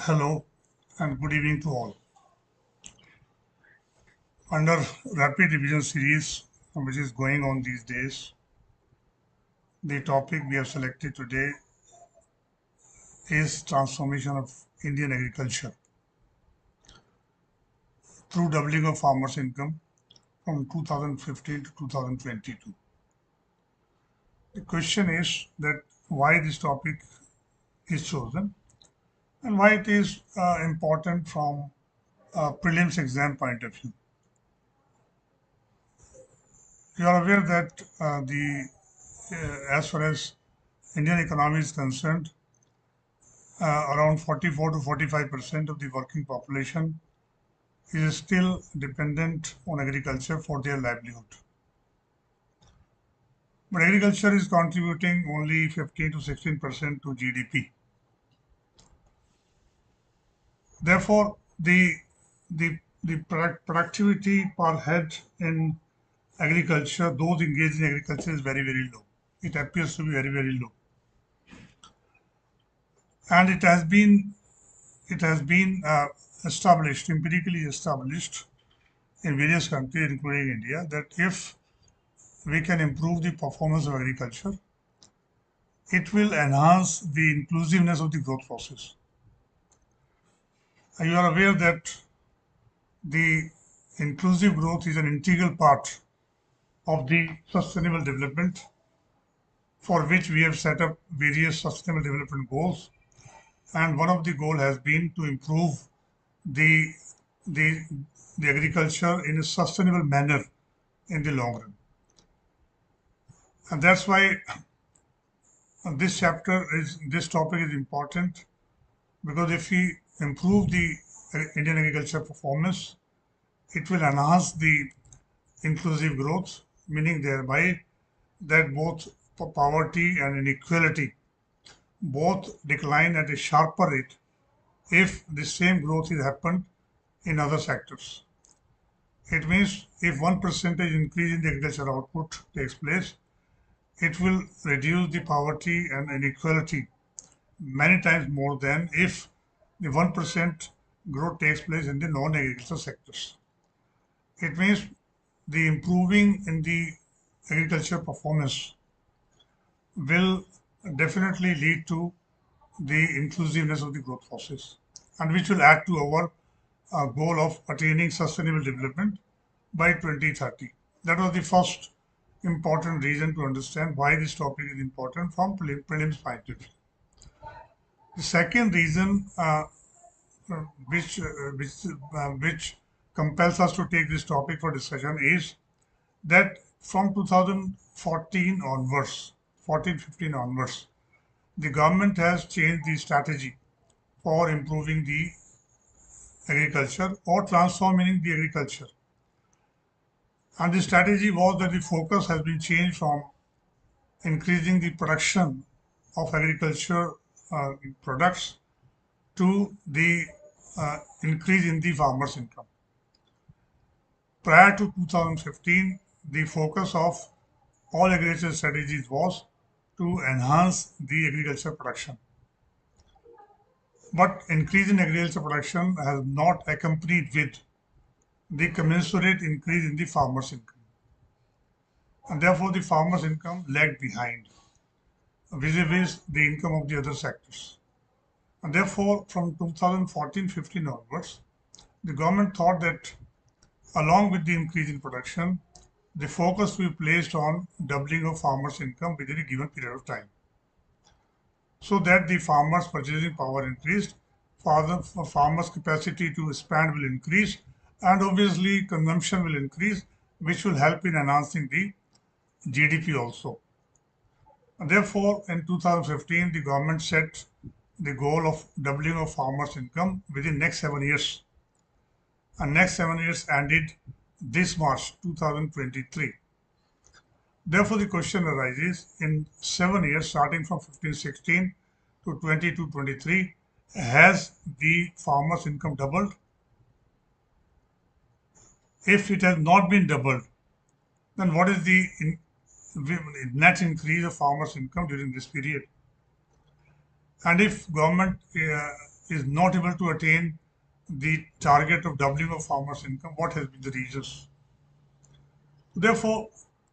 Hello and good evening to all. Under rapid revision series which is going on these days, the topic we have selected today is transformation of Indian agriculture through doubling of farmers' income from 2015 to 2022. The question is that why this topic is chosen and why it is important from a prelims exam point of view. You are aware that as far as Indian economy is concerned, around 44 to 45% of the working population is still dependent on agriculture for their livelihood. But agriculture is contributing only 15 to 16% to GDP. Therefore, the productivity per head in agriculture, those engaged in agriculture, is very, very low. It appears to be very, very low. And it has been established, empirically established in various countries, including India, that if we can improve the performance of agriculture, it will enhance the inclusiveness of the growth process. You are aware that the inclusive growth is an integral part of the sustainable development, for which we have set up various sustainable development goals. And one of the goals has been to improve the, the, the agriculture in a sustainable manner in the long run. And that's why this topic is important, because if we improve the Indian agriculture performance, it will enhance the inclusive growth, meaning thereby that both poverty and inequality both decline at a sharper rate if the same growth is happened in other sectors. It means if 1% increase in the agriculture output takes place, it will reduce the poverty and inequality many times more than if the 1% growth takes place in the non-agricultural sectors. It means the improving in the agriculture performance will definitely lead to the inclusiveness of the growth process, and which will add to our goal of attaining sustainable development by 2030. That was the first important reason to understand why this topic is important from prelims point of view. The second reason which uh, which which compels us to take this topic for discussion is that from 2014 onwards, 14-15 onwards, the government has changed the strategy for improving the agriculture or transforming the agriculture. And the strategy was that the focus has been changed from increasing the production of agriculture products to the increase in the farmers' income. Prior to 2015, the focus of all agricultural strategies was to enhance the agriculture production. But increase in agriculture production has not accompanied with the commensurate increase in the farmers' income. And therefore, the farmers' income lagged behind vis-a-vis the income of the other sectors. And therefore, from 2014-15 onwards, the government thought that along with the increase in production, the focus will be placed on doubling of farmers' income within a given period of time, so that the farmers' purchasing power increased, farmers' capacity to expand will increase, and obviously consumption will increase, which will help in enhancing the GDP also. And therefore, in 2015, the government set the goal of doubling of farmers' income within next 7 years. And next 7 years ended this March 2023. Therefore, the question arises, in 7 years, starting from 15-16 to 22-23, has the farmers' income doubled? If it has not been doubled, then what is the net increase of farmers' income during this period? And if government is not able to attain the target of doubling of farmers' income, what has been the reasons? Therefore,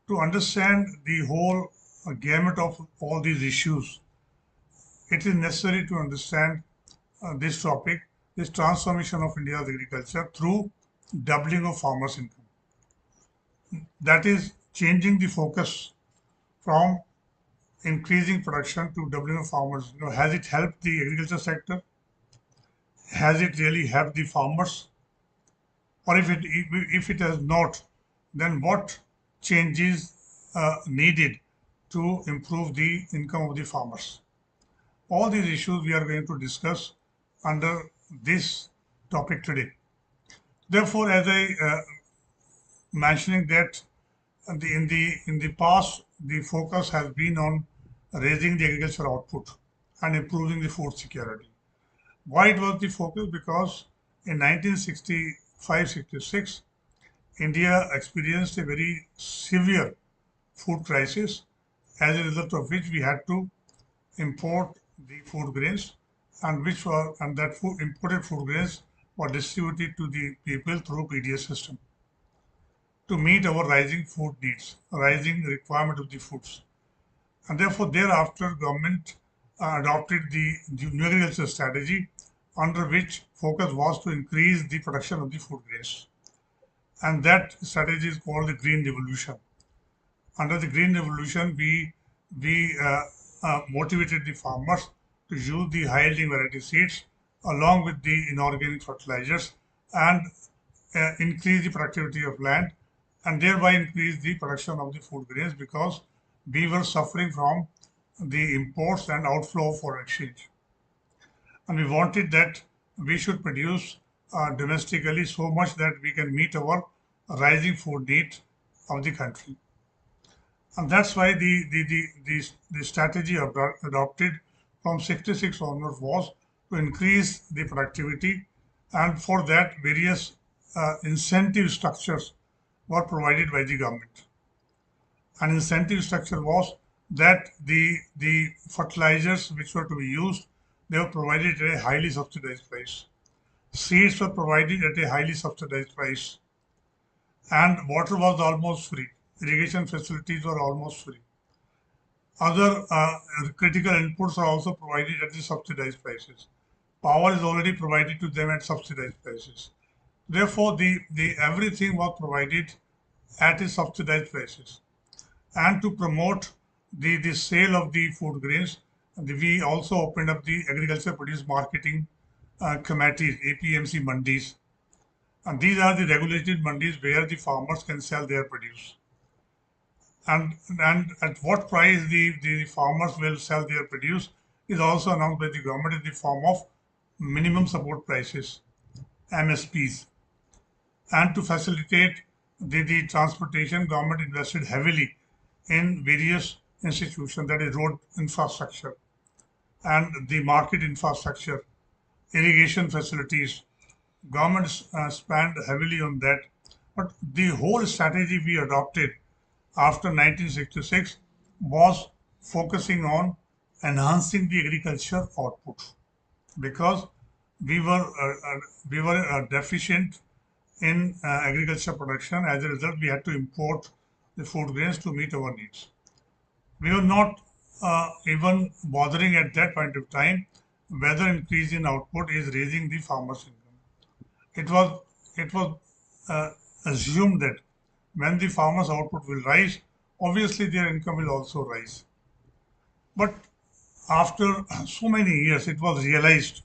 to understand the whole gamut of all these issues, it is necessary to understand this topic, this transformation of India's agriculture through doubling of farmers' income. That is changing the focus from increasing production to doubling of farmers. Has it helped the agriculture sector? Has it really helped the farmers? Or if it has not, then what changes needed to improve the income of the farmers? All these issues we are going to discuss under this topic today. Therefore, as I mentioning that in the past, the focus has been on raising the agriculture output and improving the food security. Why it was the focus? Because in 1965-66, India experienced a very severe food crisis, as a result of which we had to import the food grains, and that imported food grains were distributed to the people through PDS system to meet our rising food needs, rising requirement of the foods. And therefore, thereafter, government adopted the new agriculture strategy, under which focus was to increase the production of the food grains. And that strategy is called the Green Revolution. Under the Green Revolution, we motivated the farmers to use the high-yielding variety seeds along with the inorganic fertilizers and increase the productivity of land, and thereby increase the production of the food grains, because we were suffering from the imports and outflow of foreign exchange. And we wanted that we should produce domestically so much that we can meet our rising food needs of the country. And that's why the strategy adopted from 66 onwards was to increase the productivity, and for that various incentive structures were provided by the government. An incentive structure was that the fertilizers which were to be used, they were provided at a highly subsidized price. Seeds were provided at a highly subsidized price, and water was almost free. Irrigation facilities were almost free. Other critical inputs are also provided at the subsidized prices. Power is already provided to them at subsidized prices. Therefore, the everything was provided at a subsidized prices. And to promote the sale of the food grains, we also opened up the agriculture produce marketing committees, APMC mandis. And these are the regulated mandis where the farmers can sell their produce. And at what price the farmers will sell their produce is also announced by the government in the form of minimum support prices, MSPs. And to facilitate the transportation, government invested heavily in various institutions, that is road infrastructure and the market infrastructure, irrigation facilities. Government spent heavily on that. But the whole strategy we adopted after 1966 was focusing on enhancing the agriculture output, because we were deficient in agriculture production. As a result, we had to import the food grains to meet our needs. We were not even bothering at that point of time whether increase in output is raising the farmers' income. It was assumed that when the farmers' output will rise, obviously their income will also rise. But after so many years, it was realized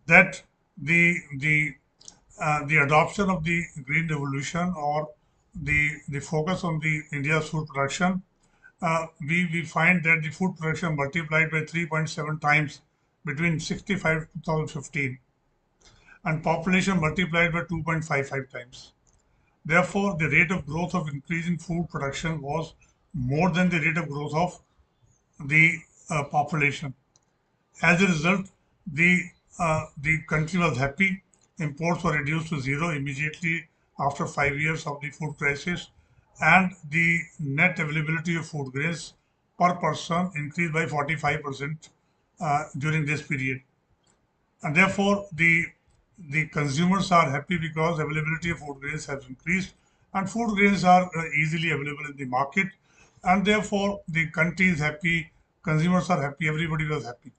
that the adoption of the Green Revolution, or the focus on the India's food production, we find that the food production multiplied by 3.7 times between 65 to 2015, and population multiplied by 2.55 times. Therefore, the rate of growth of increase in food production was more than the rate of growth of the population. As a result, the country was happy. Imports were reduced to zero immediately after 5 years of the food crisis, and the net availability of food grains per person increased by 45% during this period. and therefore the consumers are happy because availability of food grains has increased, and food grains are easily available in the market, and therefore the country is happy, consumers are happy, everybody was happy.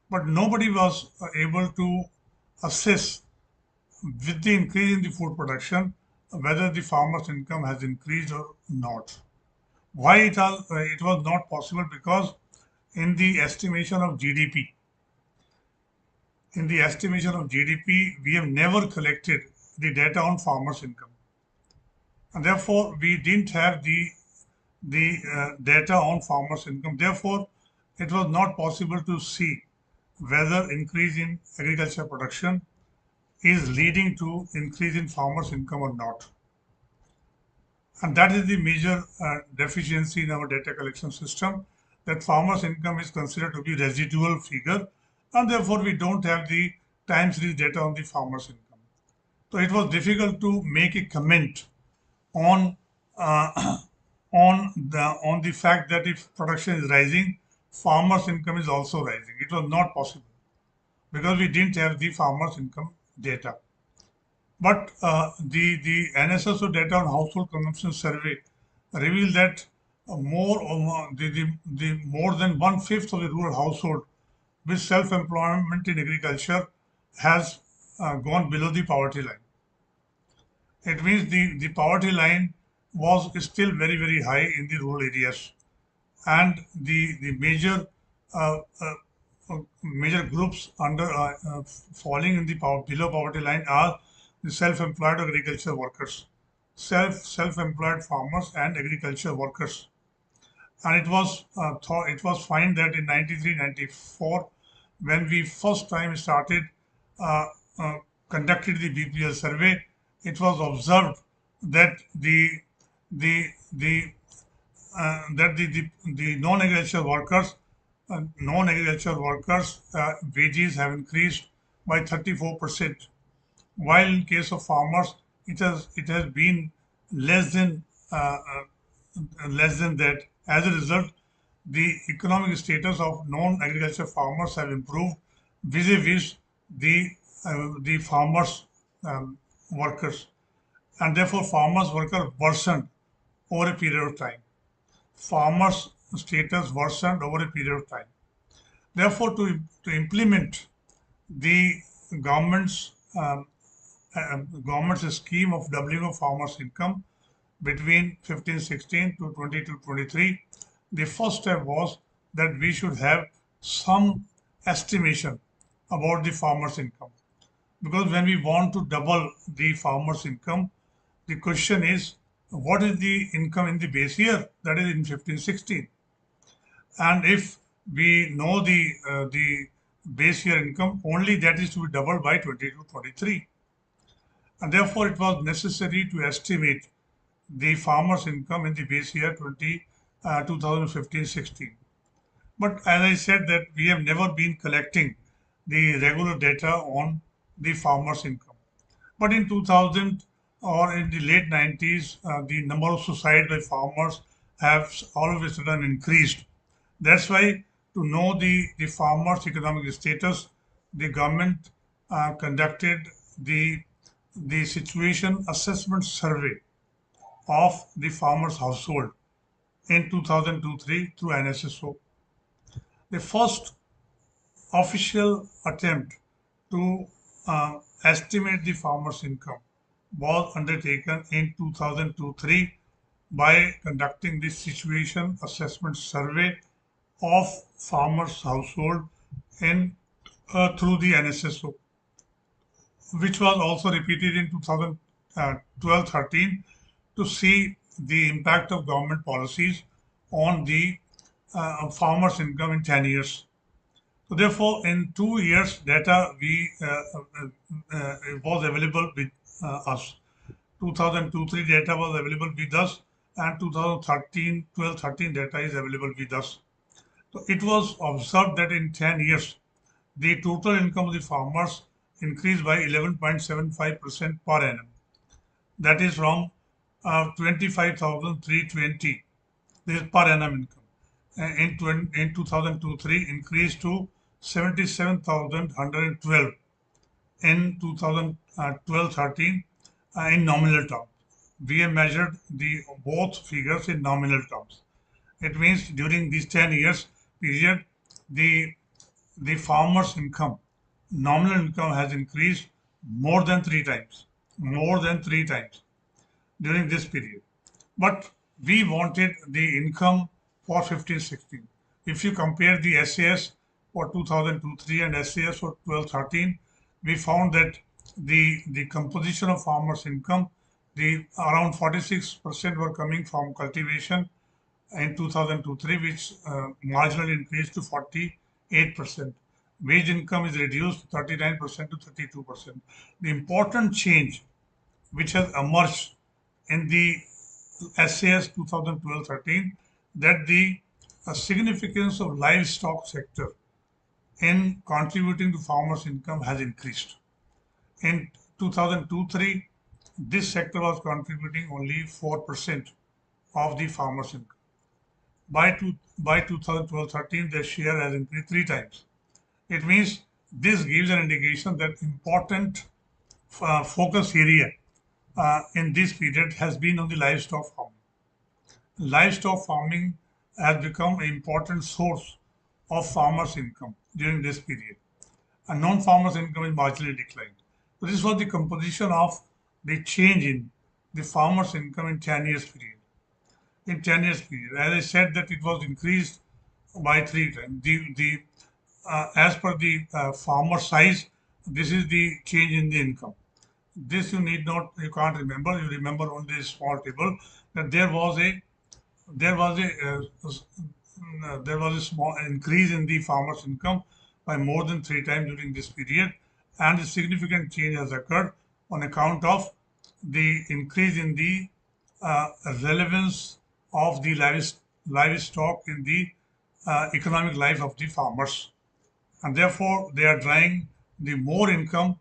But nobody was able to assess, with the increase in the food production, whether the farmers' income has increased or not. Why it was not possible? Because in the estimation of GDP, we have never collected the data on farmers' income, and therefore we didn't have the data on farmers' income. Therefore, it was not possible to see whether increase in agriculture production is leading to increase in farmers' income or not. And that is the major deficiency in our data collection system, that farmers' income is considered to be residual figure, and therefore we don't have the time series data on the farmers' income. So it was difficult to make a comment on uh, on the fact that if production is rising, farmers' income is also rising. It was not possible because we didn't have the farmers' income data. But the NSSO data on household consumption survey revealed that the more than one fifth of the rural household with self-employment in agriculture has gone below the poverty line. It means the poverty line was still very, very high in the rural areas, and the uh, uh, major groups falling in the below poverty line are the self-employed agriculture workers, self-employed farmers and agriculture workers. And it was found that in 93-94, when we first time started uh, uh, conducted the BPL survey, it was observed that the the non-agriculture workers wages have increased by 34%, while in case of farmers it has been less than uh, less than that. As a result, the economic status of non-agriculture farmers have improved vis-a-vis the farmers workers, and therefore farmers worker worsened over a period of time. Farmers status worsened over a period of time. Therefore, to implement the government's government's scheme of doubling of farmers' income between 15-16 to 22-23, the first step was that we should have some estimation about the farmers' income. Because when we want to double the farmers' income, the question is, what is the income in the base year, that is in 15-16? And if we know the base year income, only that is to be doubled by 22-23. And therefore, it was necessary to estimate the farmer's income in the base year 2015-16. But as I said, that we have never been collecting the regular data on the farmer's income. But in 2000 or in the late 90s, the number of suicide by farmers have all of a sudden increased. That's why, to know the farmers' economic status, the government conducted the situation assessment survey of the farmer's household in 2002-3 through NSSO. The first official attempt to estimate the farmer's income was undertaken in 2002-3 by conducting the situation assessment survey of farmers' household in through the NSSO, which was also repeated in 2012-13 to see the impact of government policies on the farmers' income in 10 years. So therefore, in 2 years, data was available with us. 2002-3 data was available with us, and 2013, 12-13 data is available with us. So it was observed that in 10 years, the total income of the farmers increased by 11.75% per annum. That is from 25,320. This is per annum income. In 2002-3 increased to 77,112 in 2012-13 in nominal terms. We have measured the both figures in nominal terms. It means during these 10 years period, the farmer's income, nominal income has increased more than three times during this period. But we wanted the income for 15-16. If you compare the SAS for 2002-3 and SAS for 12-13, we found that the composition of farmers' income, the around 46% were coming from cultivation in 2002-3, which marginally increased to 48%. Wage income is reduced 39% to 32%. The important change which has emerged in the SAS 2012-13, that the significance of livestock sector in contributing to farmers' income has increased. In 2002-3, this sector was contributing only 4% of the farmers' income. By 2012-13, their share has increased three times. It means this gives an indication that important focus area in this period has been on the livestock farming. Livestock farming has become an important source of farmers' income during this period. And non-farmers' income is marginally declined. So this was the composition of the change in the farmers' income in 10 years period. In 10 years period, as I said, that it was increased by three times. As per the farmer size, this is the change in the income. This you can't remember. You remember on this small table that there was a small increase in the farmers' income by more than three times during this period, and a significant change has occurred on account of the increase in the relevance of the livestock in the economic life of the farmers, and therefore they are drawing the more income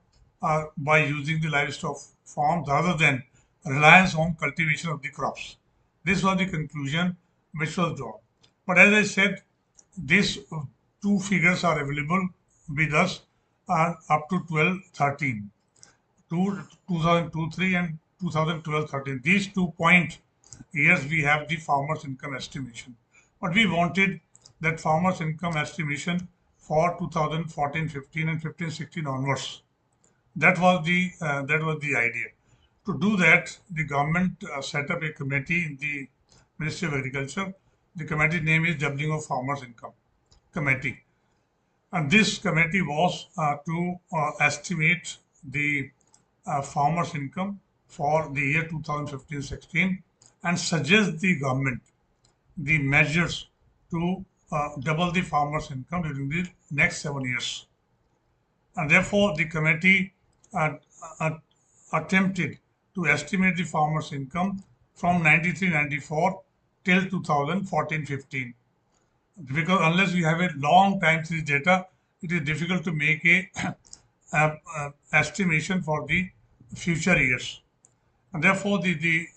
by using the livestock farms rather than reliance on cultivation of the crops. This was the conclusion which was drawn. But as I said, these two figures are available with us up to 12-13, 2002-3 and 2012-13. These 2 point years we have the farmers' income estimation. But we wanted that farmers' income estimation for 2014-15 and 15-16 onwards. That was the idea. To do that, the government set up a committee in the Ministry of Agriculture. The committee name is Doubling of Farmers' Income Committee. And this committee was to estimate the farmers' income for the year 2015-16 and suggest the government the measures to double the farmers' income during the next 7 years. And therefore, the committee attempted to estimate the farmers' income from 93-94 till 2014-15. Because unless you have a long time series data, it is difficult to make a estimation for the future years. And therefore, the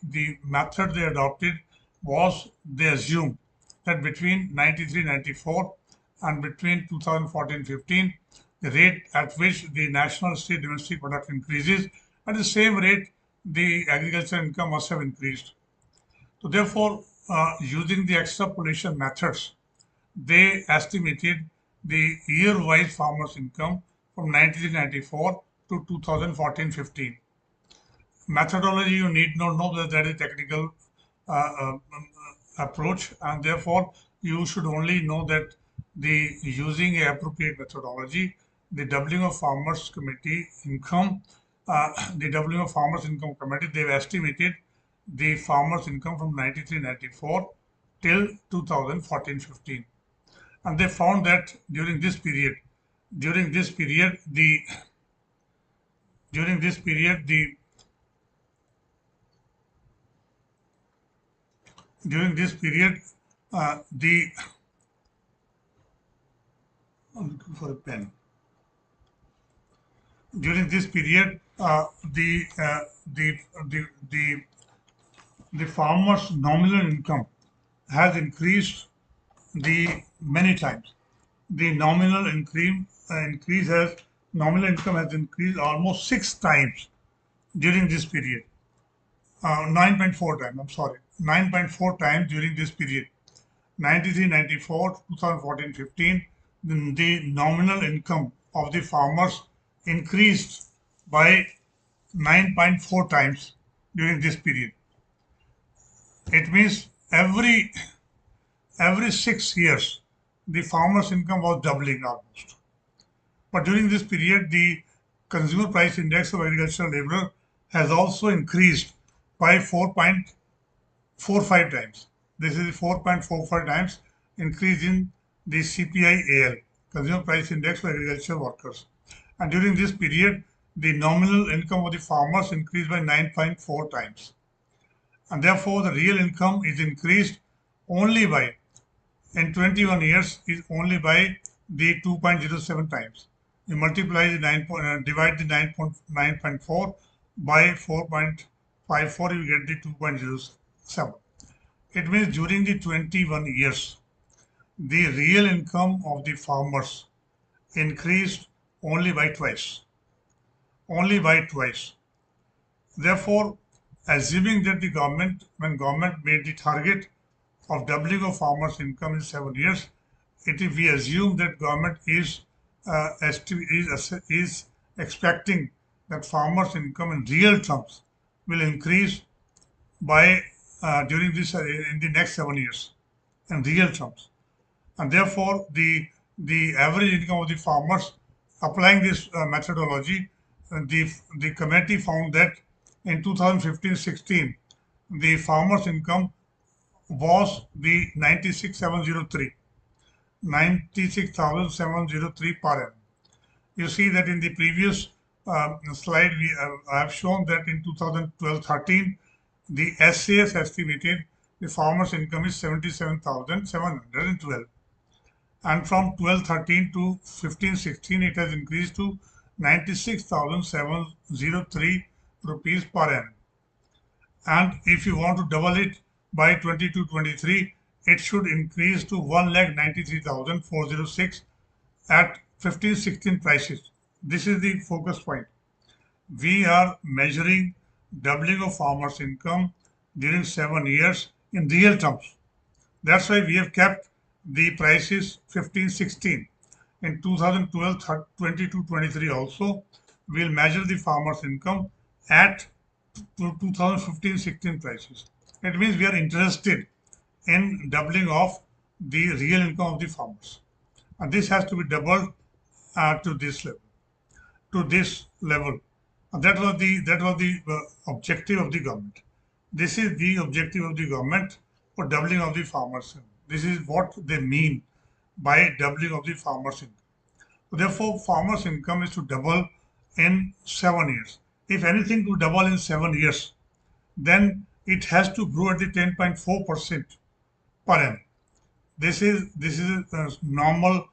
method they adopted was they assumed that between 93-94 and between 2014-15, the rate at which the national state domestic product increases, at the same rate the agricultural income must have increased. So therefore, using the extrapolation methods, they estimated the year-wise farmers' income from 93-94 to 2014-15. Methodology, you need not know that is technical approach, and therefore you should only know that the using a appropriate methodology, the doubling of farmers committee income, the doubling of farmers income committee, they've estimated the farmers income from 93-94 till 2014-15, and they found that during this period the I'm looking for a pen. During this period, the farmers' nominal income has increased the many times. the nominal income has increased almost 6 times during this period. 9.4 times, I'm sorry, 9.4 times during this period. 93, 94, 2014, 15, the nominal income of the farmers increased by 9.4 times during this period. It means every 6 years, the farmer's income was doubling almost. But during this period, the consumer price index of agricultural labor has also increased by 4.45 times. This is 4.45 times increase in the CPI-AL, Consumer Price Index for Agricultural Workers. And during this period, the nominal income of the farmers increased by 9.4 times. And therefore, the real income is increased only by, in 21 years, is only by the 2.07 times. You multiply the divide the 9.4 by 4.54, you get the 2.07. It means during the 21 years, the real income of the farmers increased only by twice. Only by twice. Therefore, assuming that when government made the target of doubling of farmers' income in 7 years, we assume that government is expecting that farmers' income in real terms will increase by during this in the next 7 years in real terms, and therefore the average income of the farmers applying this methodology, the committee found that in 2015-16 the farmers' income was the 96,703 per annum. You see that in the previous slide I have shown that in 2012-13 the SAS estimated the farmers' income is 77,712, and from 12-13 to 15-16 it has increased to 96,703 rupees per annum. And if you want to double it by 22-23, it should increase to 1,93,406 at 15-16 prices. This is the focus point. We are measuring doubling of farmers' income during 7 years in real terms. That's why we have kept the prices 15-16. In 2012, 22-23 also, we'll measure the farmers' income at 2015-16 prices. It means we are interested in doubling of the real income of the farmers. And this has to be doubled to this level. And that was the objective of the government. This is the objective of the government for doubling of the farmers' income. This is what they mean by doubling of the farmers' income. So therefore, farmers' income is to double in 7 years. If anything to double in 7 years, then it has to grow at the 10.4% per annum. This is a normal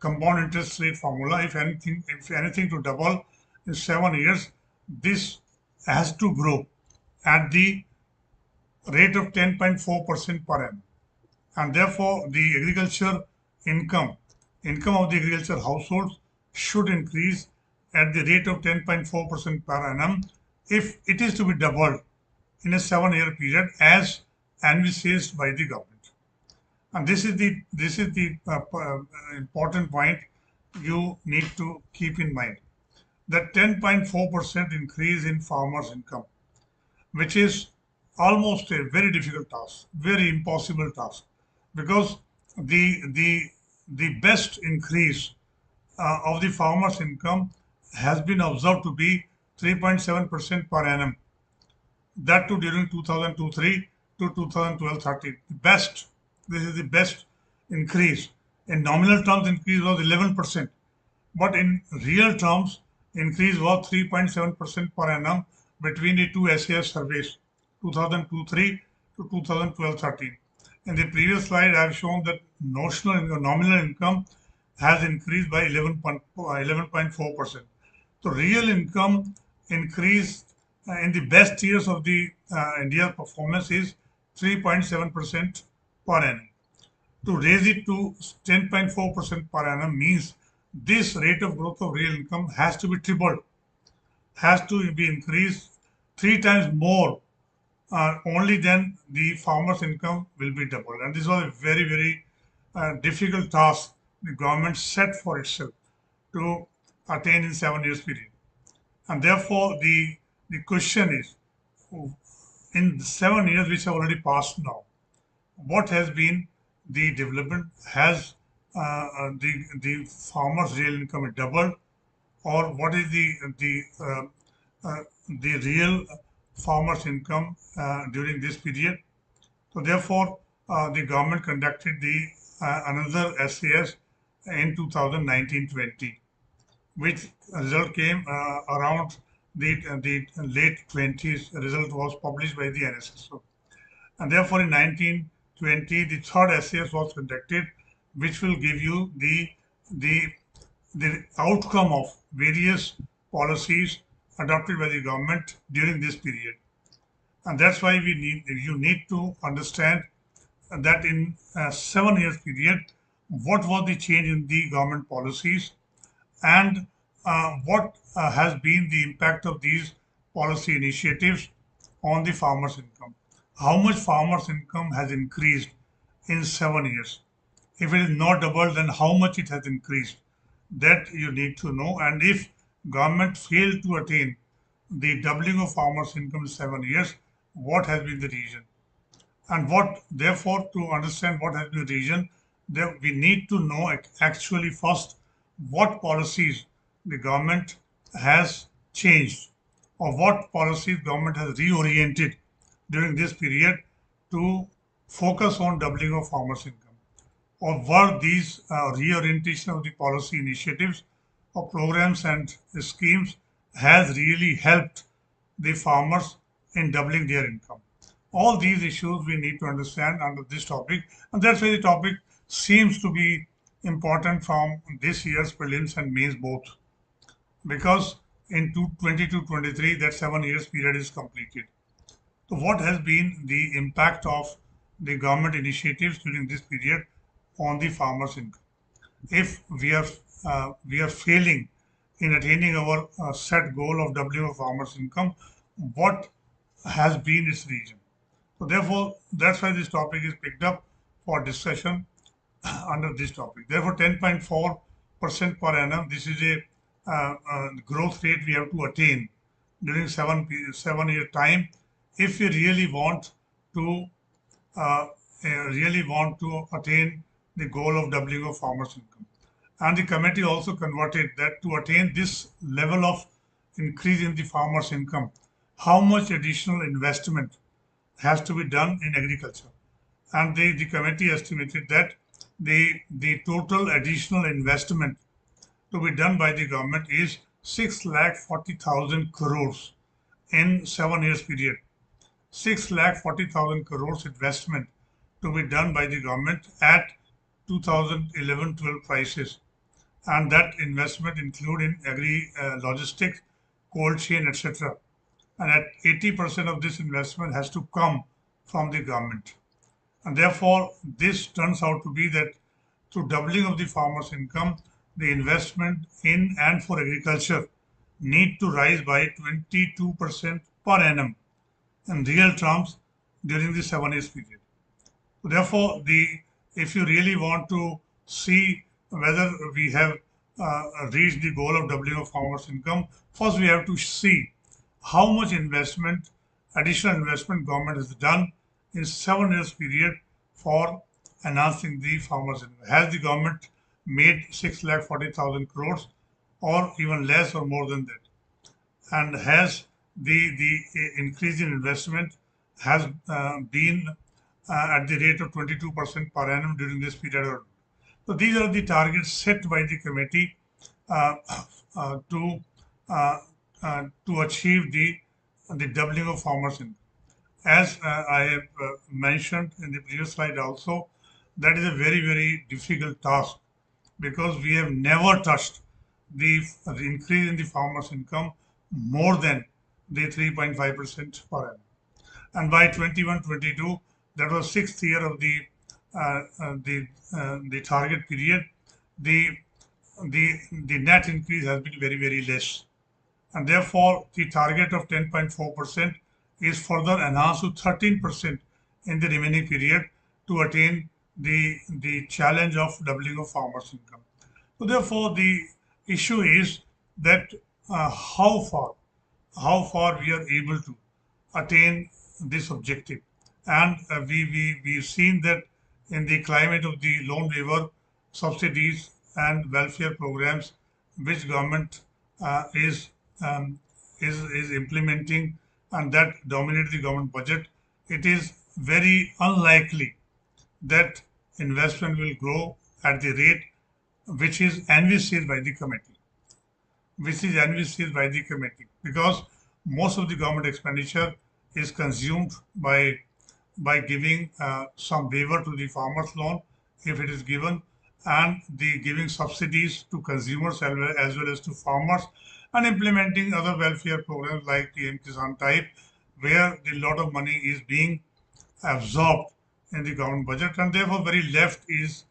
compound interest rate formula. If anything to double in 7 years, this has to grow at the rate of 10.4% per annum. And therefore, the agriculture income of the agriculture households should increase at the rate of 10.4% per annum if it is to be doubled in a 7-year period as envisaged by the government. And this is the important point you need to keep in mind. That 10.4% increase in farmers' income, which is almost a very difficult task, very impossible task, because the best increase of the farmers' income has been observed to be 3.7% per annum. That too during 2002-3 to 2012-13. This is the best increase. In nominal terms, increase was 11%, but in real terms, increase was 3.7% per annum between the two SAS surveys, 2002-3 to 2012-13. In the previous slide, I have shown that nominal income has increased by 11.4%. So real income increase in the best years of the India's performance is 3.7% per annum. To raise it to 10.4% per annum means this rate of growth of real income has to be tripled, has to be increased three times more. Only then the farmer's income will be doubled. And this was a very, very difficult task the government set for itself to attain in 7 years period. And therefore, the question is, in the 7 years which have already passed now, what has been the development? Has the farmer's real income doubled, or what is the real farmer's income during this period? So therefore, the government conducted the another SAS in 2019-20, which result came around the late 20s. Result was published by the NSSO. And therefore, in 1920, the third SAS was conducted, which will give you the the outcome of various policies adopted by the government during this period. And that's why you need to understand that in a 7 years period, what was the change in the government policies, and what has been the impact of these policy initiatives on the farmer's income. How much farmer's income has increased in 7 years? If it is not doubled, then how much it has increased? That you need to know. And if government failed to attain the doubling of farmers' income in 7 years, what has been the reason? And what, therefore, to understand what has been the reason, we need to know actually first what policies the government has changed, or what policies government has reoriented during this period to focus on doubling of farmers' income. Or were these reorientation of the policy initiatives or programs and schemes has really helped the farmers in doubling their income? All these issues we need to understand under this topic, and that's why the topic seems to be important from this year's prelims and mains both, because in 2022-23 that 7 years period is completed. So what has been the impact of the government initiatives during this period on the farmers' income? If we are failing in attaining our set goal of doubling of farmers' income, what has been its reason? So therefore, that's why this topic is picked up for discussion under this topic. Therefore, 10.4% per annum. This is a growth rate we have to attain during 7 year time if we to uh, really want to attain the goal of doubling of farmers' income. And the committee also converted that to attain this level of increase in the farmers' income, how much additional investment has to be done in agriculture. And the committee estimated that the total additional investment to be done by the government is 6,40,000 crores in 7 years period. 6,40,000 crores investment to be done by the government at 2011-12 prices, and that investment include in agri logistics, cold chain, etc. And at 80% of this investment has to come from the government. And therefore, this turns out to be that through doubling of the farmers' income, the investment in and for agriculture need to rise by 22% per annum in real terms during the 7 years period. So therefore, if you really want to see whether we have reached the goal of doubling of farmers' income, first we have to see how much investment, additional investment government has done in 7 years period for enhancing the farmers' income. Has the government made 6,40,000 crores or even less or more than that? And has the increase in investment has been at the rate of 22% per annum during this period? So these are the targets set by the committee uh, uh, to uh, to achieve the doubling of farmers' income. As I have mentioned in the previous slide also, that is a very difficult task, because we have never touched the increase in the farmers' income more than the 3.5% per annum. And by 21-22, that was 6th year of the the target period, the the net increase has been very less, and therefore the target of 10.4% is further enhanced to 13% in the remaining period to attain the challenge of doubling of farmers' income. So therefore, the issue is that how far we are able to attain this objective. And we've seen that in the climate of the loan waiver subsidies and welfare programs which government is, is implementing and that dominate the government budget, it is very unlikely that investment will grow at the rate which is envisaged by the committee, because most of the government expenditure is consumed by giving some waiver to the farmers loan if it is given, and the giving subsidies to consumers as well as to farmers, and implementing other welfare programs like the Kisan type, where a lot of money is being absorbed in the government budget, and therefore very left is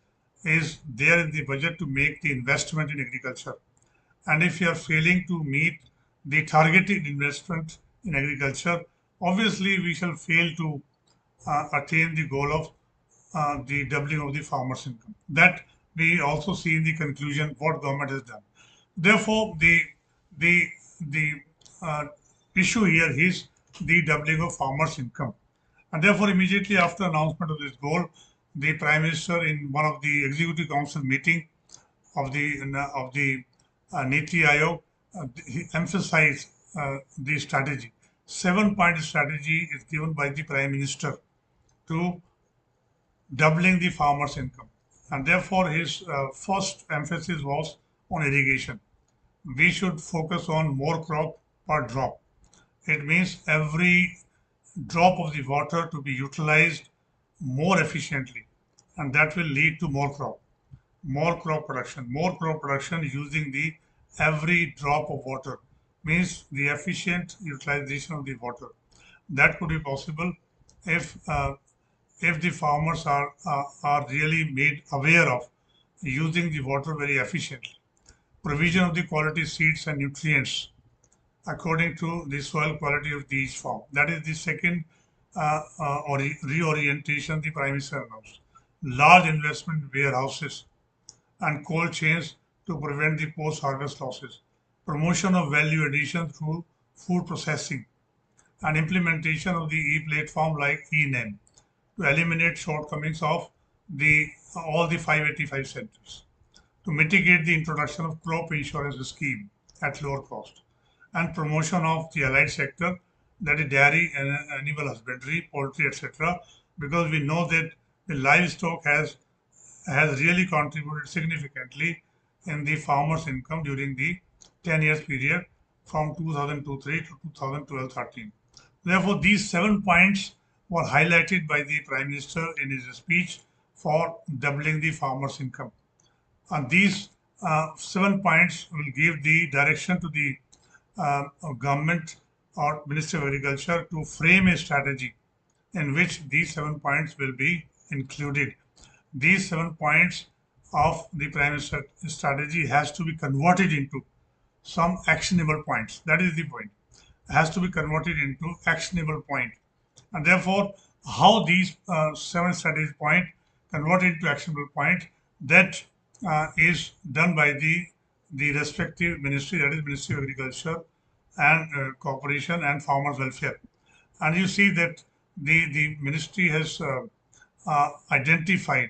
there in the budget to make the investment in agriculture. And if you are failing to meet the targeted investment in agriculture, obviously we shall fail to attain the goal of the doubling of the farmers' income. That we also see in the conclusion what government has done. Therefore, the the uh, issue here is the doubling of farmers' income. And therefore, immediately after announcement of this goal, the Prime Minister in one of the Executive Council meeting of the Niti Aayog, he emphasized the strategy. 7-point strategy is given by the Prime Minister to doubling the farmers' income. And therefore, his first emphasis was on irrigation. We should focus on more crop per drop. It means every drop of the water to be utilized more efficiently, and that will lead to more crop production using the every drop of water, means the efficient utilization of the water. That could be possible if if the farmers are really made aware of using the water very efficiently. Provision of the quality seeds and nutrients according to the soil quality of each farm. That is the second reorientation the Prime Minister announced. Large investment in warehouses and cold chains to prevent the post-harvest losses. Promotion of value addition through food processing and implementation of the e-platform like eNAM to eliminate shortcomings of the all the 585 centers, to mitigate the introduction of crop insurance scheme at lower cost, and promotion of the allied sector, that is dairy and animal husbandry, poultry, etc. Because we know that the livestock has really contributed significantly in the farmers' income during the 10 years period from 2003 to 2012-13. Therefore, these 7 points were highlighted by the Prime Minister in his speech for doubling the farmers' income. And these 7 points will give the direction to the government or Ministry of Agriculture to frame a strategy in which these 7 points will be included. These 7 points of the Prime Minister strategy has to be converted into some actionable points. That is the point. It has to be converted into actionable point. And therefore, how these 7 strategy point converted into actionable point, that is done by the respective ministry, that is Ministry of Agriculture and Cooperation and Farmers Welfare. And you see that the ministry has identified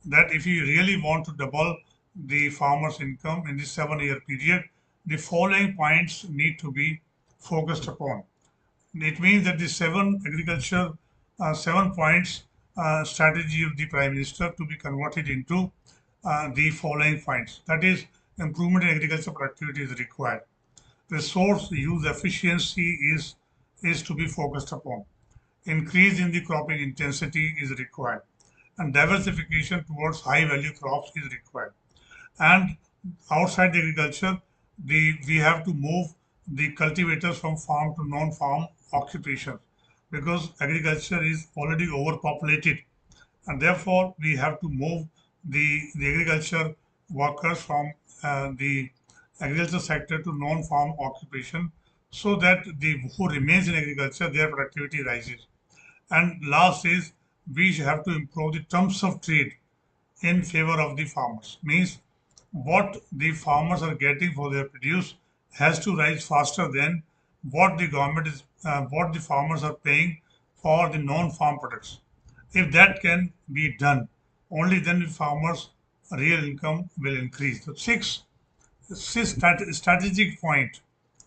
that if you really want to double the farmers' income in this 7-year period, the following points need to be focused upon. It means that the 7 points strategy of the Prime Minister to be converted into the following points. That is, improvement in agricultural productivity is required. Resource use efficiency is to be focused upon. Increase in the cropping intensity is required, and diversification towards high value crops is required. And outside the agriculture, we have to move the cultivators from farm to non-farm occupations, because agriculture is already overpopulated and therefore we have to move the agriculture workers from the agriculture sector to non-farm occupation, so that the who remains in agriculture, their productivity rises. And last is, we have to improve the terms of trade in favor of the farmers. Means what the farmers are getting for their produce has to rise faster than what the farmers are paying for the non-farm products. If that can be done, only then the farmers' real income will increase. The six strategic points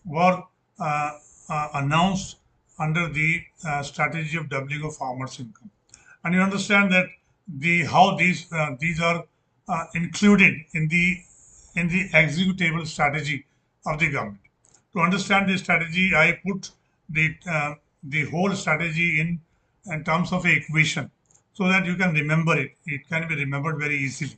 were announced under the strategy of doubling of farmers' income, and you understand that the how these are included in the executable strategy of the government. To understand this strategy, I put the whole strategy in terms of a equation, so that you can remember it. It can be remembered very easily.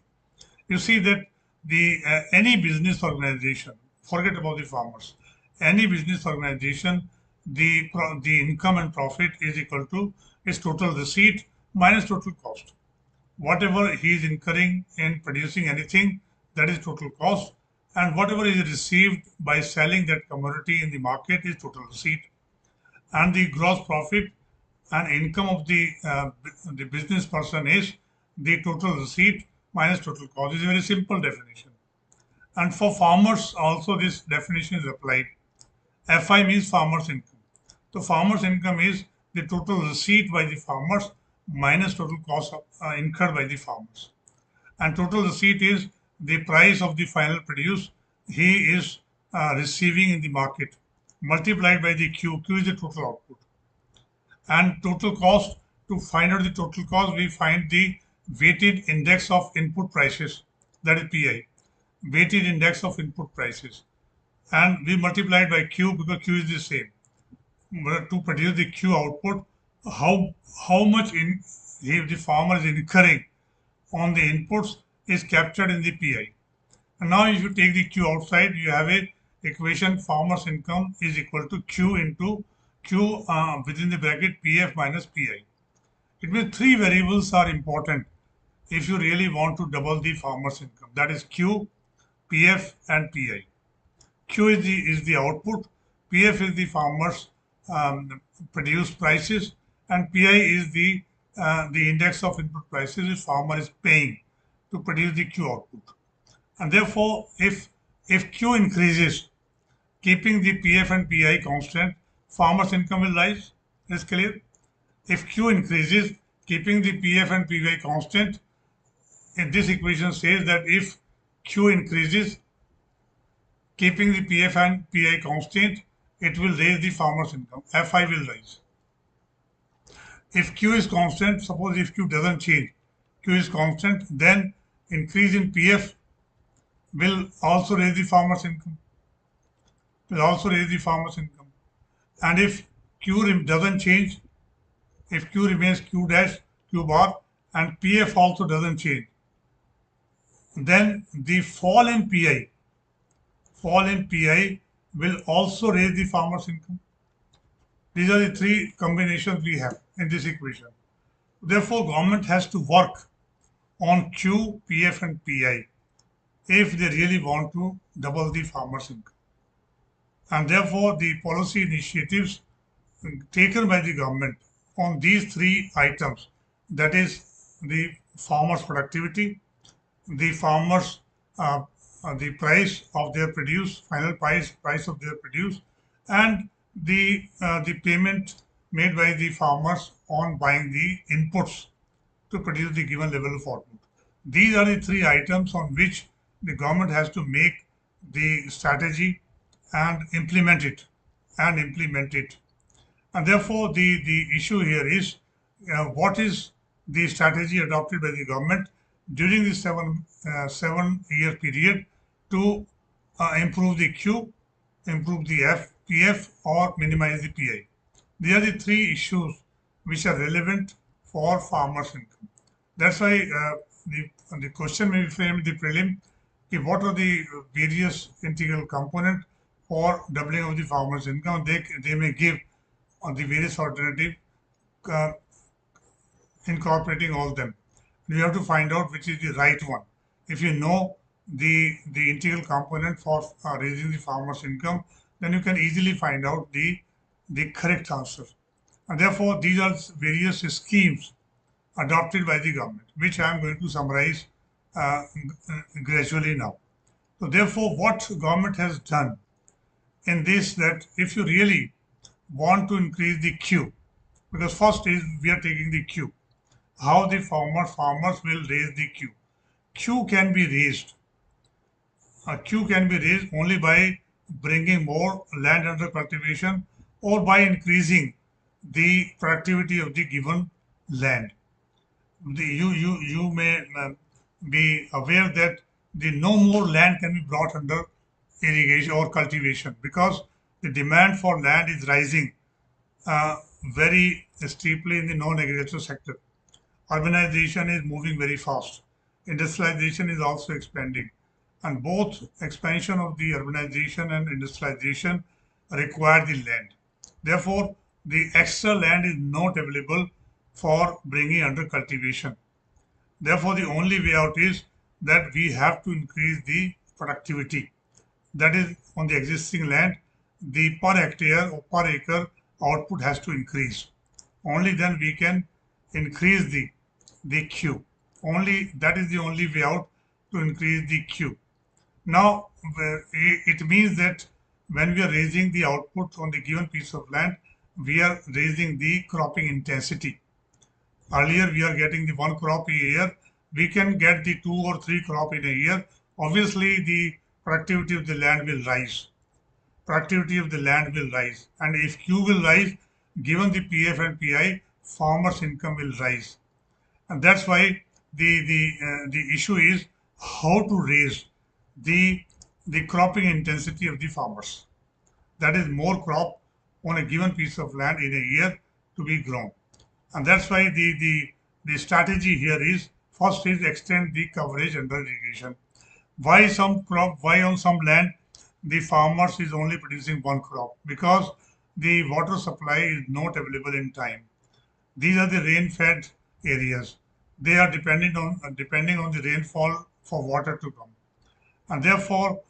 You see that the any business organization, forget about the farmers, any business organization, the income and profit is equal to its total receipt minus total cost. Whatever he is incurring in producing anything, that is total cost, and whatever is received by selling that commodity in the market is total receipt. And the gross profit and income of the business person is the total receipt minus total cost. It's a very simple definition. And for farmers also this definition is applied. FI means farmers income. So farmers income is the total receipt by the farmers minus total cost incurred by the farmers. And total receipt is the price of the final produce he is receiving in the market multiplied by the Q. Q is the total output. And total cost, to find out the total cost, we find the weighted index of input prices, that is PI, weighted index of input prices. And we multiply it by Q because Q is the same. But to produce the Q output, how much the farmer is incurring on the inputs is captured in the PI. And now if you take the Q outside, you have a equation: farmer's income is equal to Q into Q within the bracket PF minus PI. It means three variables are important if you really want to double the farmer's income. That is Q, PF and PI. Q is the output, PF is the farmer's produced prices, and PI is the index of input prices which farmer is paying to produce the Q output. And therefore, if Q increases, keeping the PF and PI constant, farmer's income will rise. Is clear? If Q increases, keeping the PF and PI constant, in this equation says that if Q increases, keeping the PF and PI constant, it will raise the farmer's income. FI will rise. If Q is constant, suppose if Q doesn't change, Q is constant, then increase in PF will also raise the farmer's income. Will also raise the farmer's income. And if Q doesn't change, if Q remains Q dash, Q bar, and PF also doesn't change, then the fall in PI will also raise the farmer's income. These are the three combinations we have in this equation. Therefore, government has to work on Q, PF and PI if they really want to double the farmer's income. And therefore, the policy initiatives taken by the government on these three items, that is the farmer's productivity, the farmers the price of their produce, final price of their produce, and the payment made by the farmers on buying the inputs to produce the given level of output. These are the three items on which the government has to make the strategy and implement it. And therefore, the issue here is what is the strategy adopted by the government during the 7 year period to improve the Q, improve the PF, or minimize the PI. These are the three issues which are relevant for farmers' income. That's why the question may be framed in the prelim: what are the various integral components for doubling of the farmers' income? They may give on the various alternative incorporating all them. You have to find out which is the right one. If you know the integral component for raising the farmer's income, then you can easily find out the correct answer. And therefore, these are various schemes adopted by the government, which I am going to summarize gradually now. So therefore, what government has done in this, that if you really want to increase the Q, because first is we are taking the Q, how the farmers will raise the Q. Q can be raised. Q can be raised only by bringing more land under cultivation or by increasing the productivity of the given land. You may be aware that the no more land can be brought under irrigation or cultivation, because the demand for land is rising uh, very steeply in the non-agricultural sector. Urbanization is moving very fast. Industrialization is also expanding. And both expansion of the urbanization and industrialization require the land. Therefore, the extra land is not available for bringing under cultivation. Therefore, the only way out is that we have to increase the productivity. That is, on the existing land, the per hectare or per acre output has to increase. Only then we can increase the Q. Only that is the only way out to increase the Q. Now, it means that when we are raising the output on the given piece of land, we are raising the cropping intensity. Earlier, we are getting the one crop a year. We can get the two or three crop in a year. Obviously, the productivity of the land will rise. Productivity of the land will rise. And if Q will rise, given the PF and PI, farmers' income will rise. And that's why the issue is how to raise the the cropping intensity of the farmers. That is more crop on a given piece of land in a year to be grown. And that's why the strategy here is, first is extend the coverage under irrigation. Why on some land the farmers is only producing one crop? Because the water supply is not available in time. These are the rain-fed areas. They are depending on the rainfall for water to come. And therefore,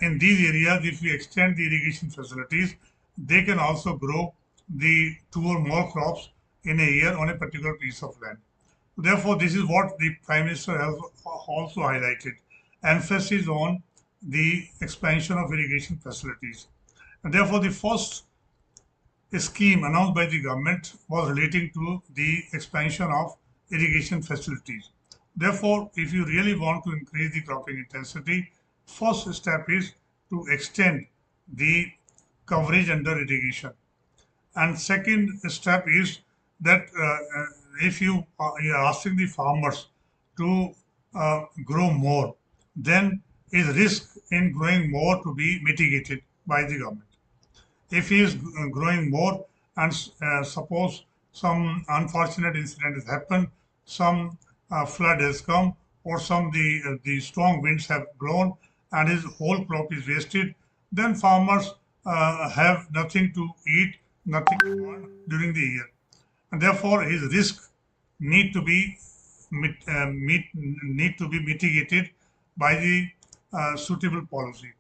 in these areas, if we extend the irrigation facilities, they can also grow the two or more crops in a year on a particular piece of land. Therefore, this is what the Prime Minister has also highlighted, emphasis on the expansion of irrigation facilities. And therefore, the first scheme announced by the government was relating to the expansion of irrigation facilities. Therefore, if you really want to increase the cropping intensity, first step is to extend the coverage under irrigation. And second step is that if you are asking the farmers to grow more, then is risk in growing more to be mitigated by the government. If he is growing more and suppose some unfortunate incident has happened, some flood has come, or some the strong winds have blown and his whole crop is wasted, then farmers have nothing to eat, nothing to earn during the year, and therefore his risk need to be need to be mitigated by the suitable policy.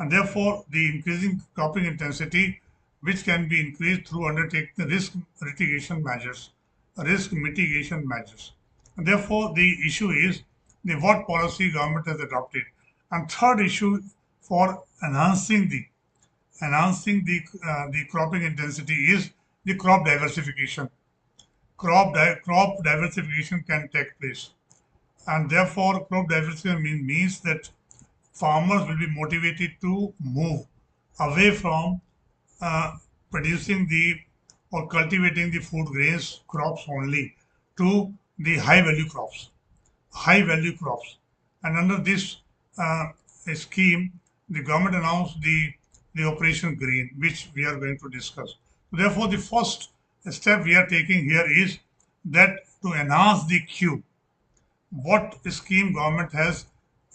And therefore the increasing cropping intensity, which can be increased through undertaking the risk mitigation measures. And therefore the issue is the what policy government has adopted. And third issue for enhancing the cropping intensity is the crop diversification. Crop diversification can take place, and therefore crop diversification means that farmers will be motivated to move away from uh, producing the or cultivating the food grains crops only to the high value crops. And under this uh, scheme, the government announced the Operation Green, which we are going to discuss. Therefore, the first step we are taking here is that to enhance the Q, what scheme government has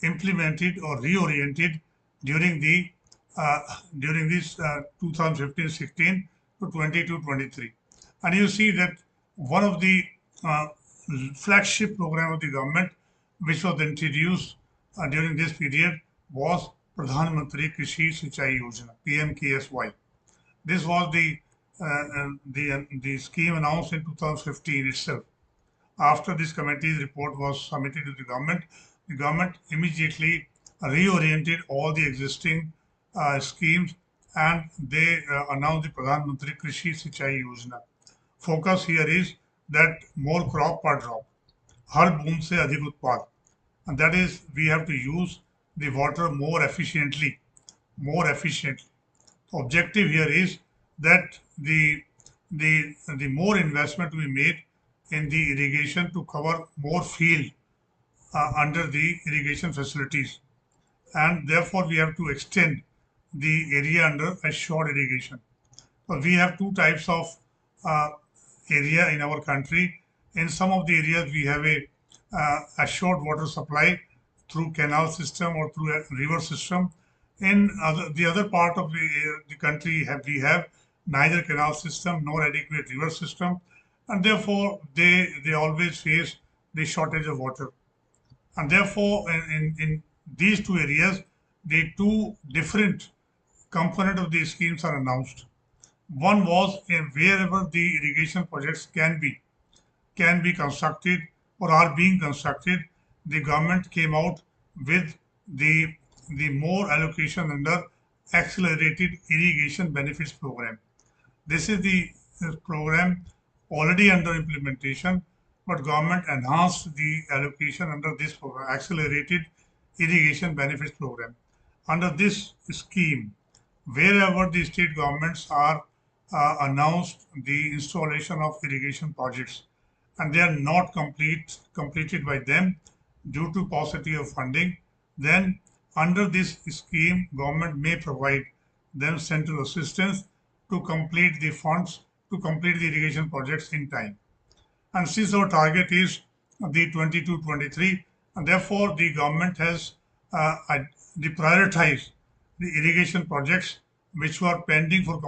implemented or reoriented during the uh, during this 2015-16 to 22-23. And you see that one of the uh, flagship program of the government, which was introduced during this period, was Pradhan Mantri Krishi Sinchai Yojana (PMKSY). This was the scheme announced in 2015 itself. After this committee's report was submitted to the government immediately reoriented all the existing schemes, and they announced the Pradhan Mantri Krishi Sinchai Yojana. Focus here is that more crop per drop, हर बूंद से अधिक उत्पाद, and that is we have to use the water more efficiently. Objective here is that the more investment we made in the irrigation to cover more field under the irrigation facilities, and therefore we have to extend the area under assured irrigation. So we have two types of area in our country. In some of the areas we have a assured water supply through canal system or through a river system. In the other part of the country we have neither canal system nor adequate river system, and therefore they always face the shortage of water. And therefore in these two areas, the two different component of these schemes are announced. One was wherever the irrigation projects can be constructed or are being constructed, the government came out with the more allocation under accelerated irrigation benefits program. This is the program already under implementation, but government enhanced the allocation under this program, accelerated irrigation benefits program. Under this scheme, wherever the state governments are announced the installation of irrigation projects and they are not completed by them due to paucity of funding, then under this scheme, government may provide them central assistance to complete the funds to complete the irrigation projects in time. And since our target is the 22-23, and therefore the government has prioritized the irrigation projects which were pending for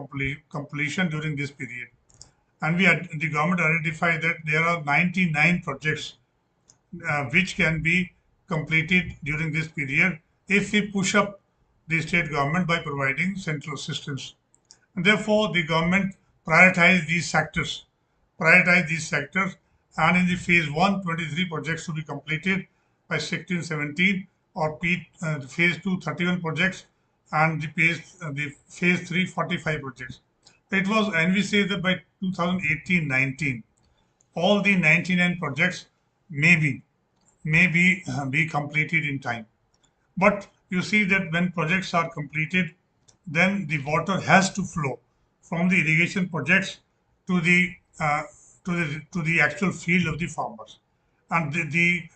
completion during this period. And the government identified that there are 99 projects which can be completed during this period if we push up the state government by providing central assistance. And therefore, the government prioritized these sectors, and in the phase 1, 23 projects to be completed by 16-17, or phase 2, 31 projects, and the phase 3, 45 projects. It was, and we say that by 2018-19, all the 99 projects may be completed in time. But you see that when projects are completed, then the water has to flow from the irrigation projects to the actual field of the farmers. And the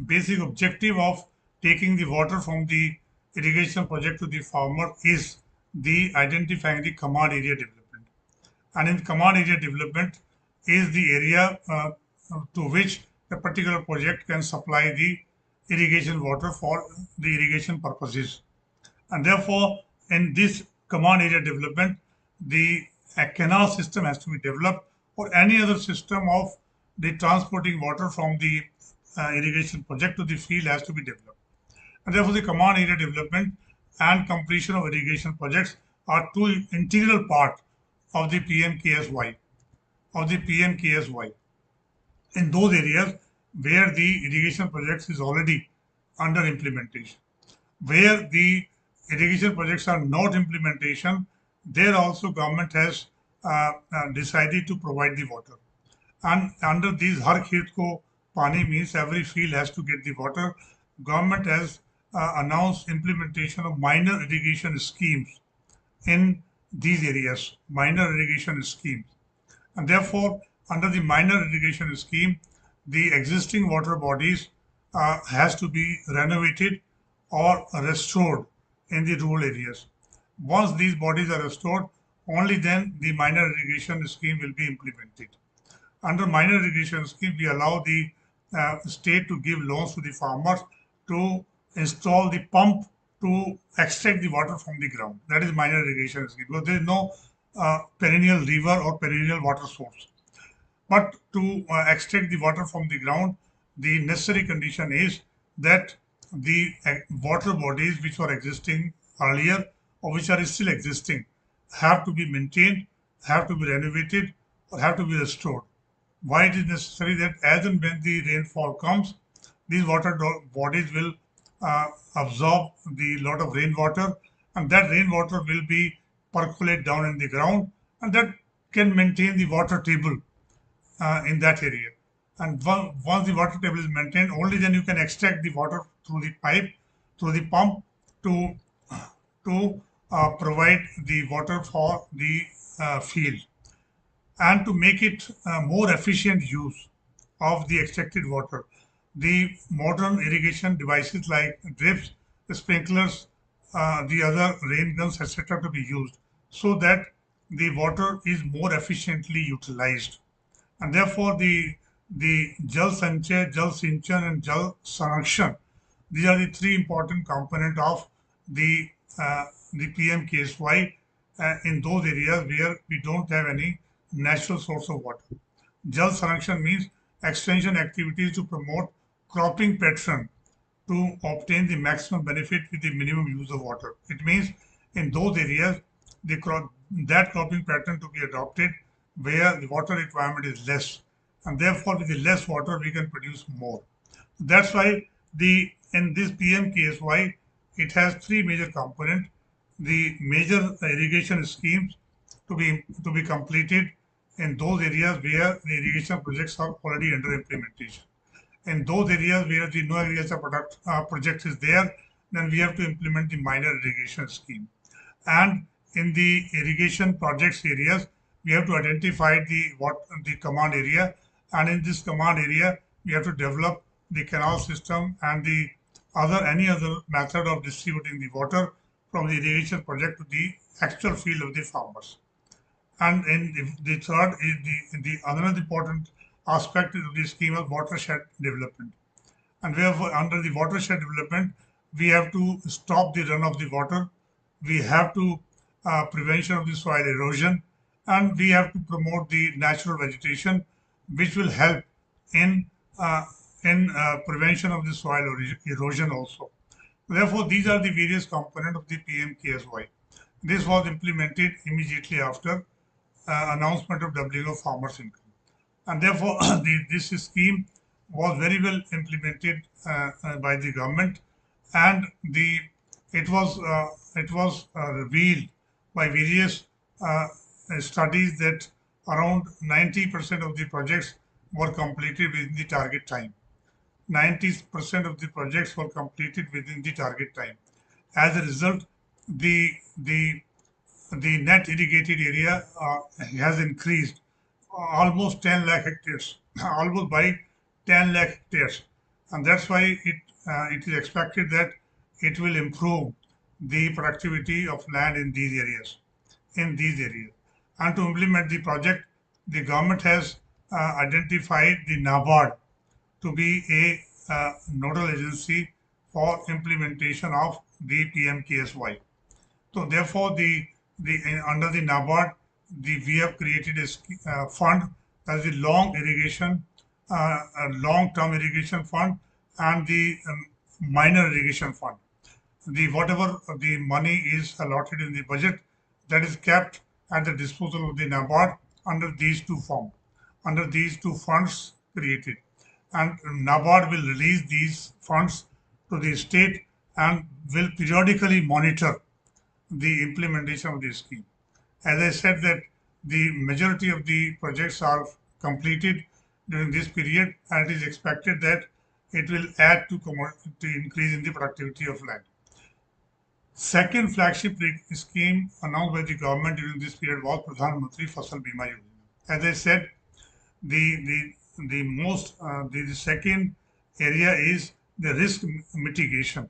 basic objective of taking the water from the irrigation project to the farmer is the identifying the command area development. And in command area development is the area to which a particular project can supply the irrigation water for the irrigation purposes. And therefore, in this command area development, a canal system has to be developed, or any other system of the transporting water from the irrigation project to the field has to be developed. And therefore, the command area development and completion of irrigation projects are two integral part of the PMKSY. In those areas where the irrigation projects is already under implementation. Where the irrigation projects are not implementation, there also government has decided to provide the water. And under these har khet ko pani means every field has to get the water. Government has announced implementation of minor irrigation schemes in these areas, And therefore, under the minor irrigation scheme, the existing water bodies has to be renovated or restored in the rural areas. Once these bodies are restored, only then the minor irrigation scheme will be implemented. Under minor irrigation scheme, we allow the state to give loans to the farmers to install the pump to extract the water from the ground. That is minor irrigation scheme, because there is no perennial river or perennial water source. But to extract the water from the ground, the necessary condition is that the water bodies which were existing earlier or which are still existing have to be maintained, have to be renovated, or have to be restored. Why it is necessary that as and when the rainfall comes, these bodies will absorb the lot of rainwater, and that rainwater will be percolate down in the ground, and that can maintain the water table in that area. And once the water table is maintained, only then you can extract the water through the pipe, through the pump to provide the water for the field, and to make it more efficient use of the extracted water. The modern irrigation devices like drips, sprinklers, the other rain guns, etc., to be used so that the water is more efficiently utilized. And therefore, the Jal Sanchay, Jal Sinchan, and Jal Sarakshan, these are the three important components of the the PMKSY in those areas where we don't have any natural source of water. Jal Sarakshan means extension activities to promote cropping pattern to obtain the maximum benefit with the minimum use of water. It means in those areas, that cropping pattern to be adopted where the water requirement is less, and therefore with the less water we can produce more. That's why the in this PMKSY it has three major components. The major irrigation schemes to be completed in those areas where the irrigation projects are already under implementation. In those areas where the no agriculture project is there, then we have to implement the minor irrigation scheme. And in the irrigation projects areas, we have to identify the command area, and in this command area, we have to develop the canal system and the any other method of distributing the water from the irrigation project to the actual field of the farmers. And in the third is the another important aspect of the scheme of watershed development. And wherefore, under the watershed development, we have to stop the run of the water. We have to prevention of the soil erosion, and we have to promote the natural vegetation, which will help in prevention of the soil erosion also. Therefore, these are the various components of the PMKSY. This was implemented immediately after announcement of doubling of farmers' income. And therefore, this scheme was very well implemented by the government, and it was revealed by various studies that around 90% of the projects were completed within the target time. 90% of the projects were completed within the target time. As a result, the the the net irrigated area has increased almost 10 lakh hectares, almost by 10 lakh hectares. And that's why it is expected that it will improve the productivity of land in these areas. And to implement the project, the government has identified the NABARD to be a nodal agency for implementation of the PMKSY. So therefore, under the NABARD, we have created a fund, that is the long-term irrigation fund, and the minor irrigation fund. Whatever the money is allotted in the budget, that is kept at the disposal of the NABARD under these two funds created. And NABARD will release these funds to the state and will periodically monitor the implementation of the scheme. As I said, that the majority of the projects are completed during this period, and it is expected that it will add to increase in the productivity of land. Second flagship scheme announced by the government during this period was Pradhan Mantri Fasal Bima Yojana. As I said, the second area is the risk mitigation.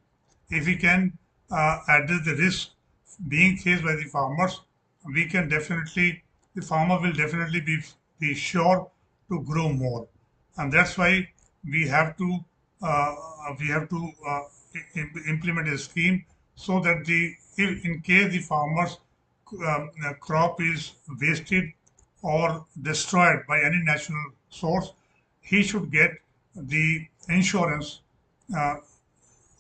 If we can address the risk being faced by the farmers, the farmer will definitely be sure to grow more, and that's why we have to implement a scheme so that in case the farmers crop is wasted or destroyed by any natural source, he should get the insurance uh,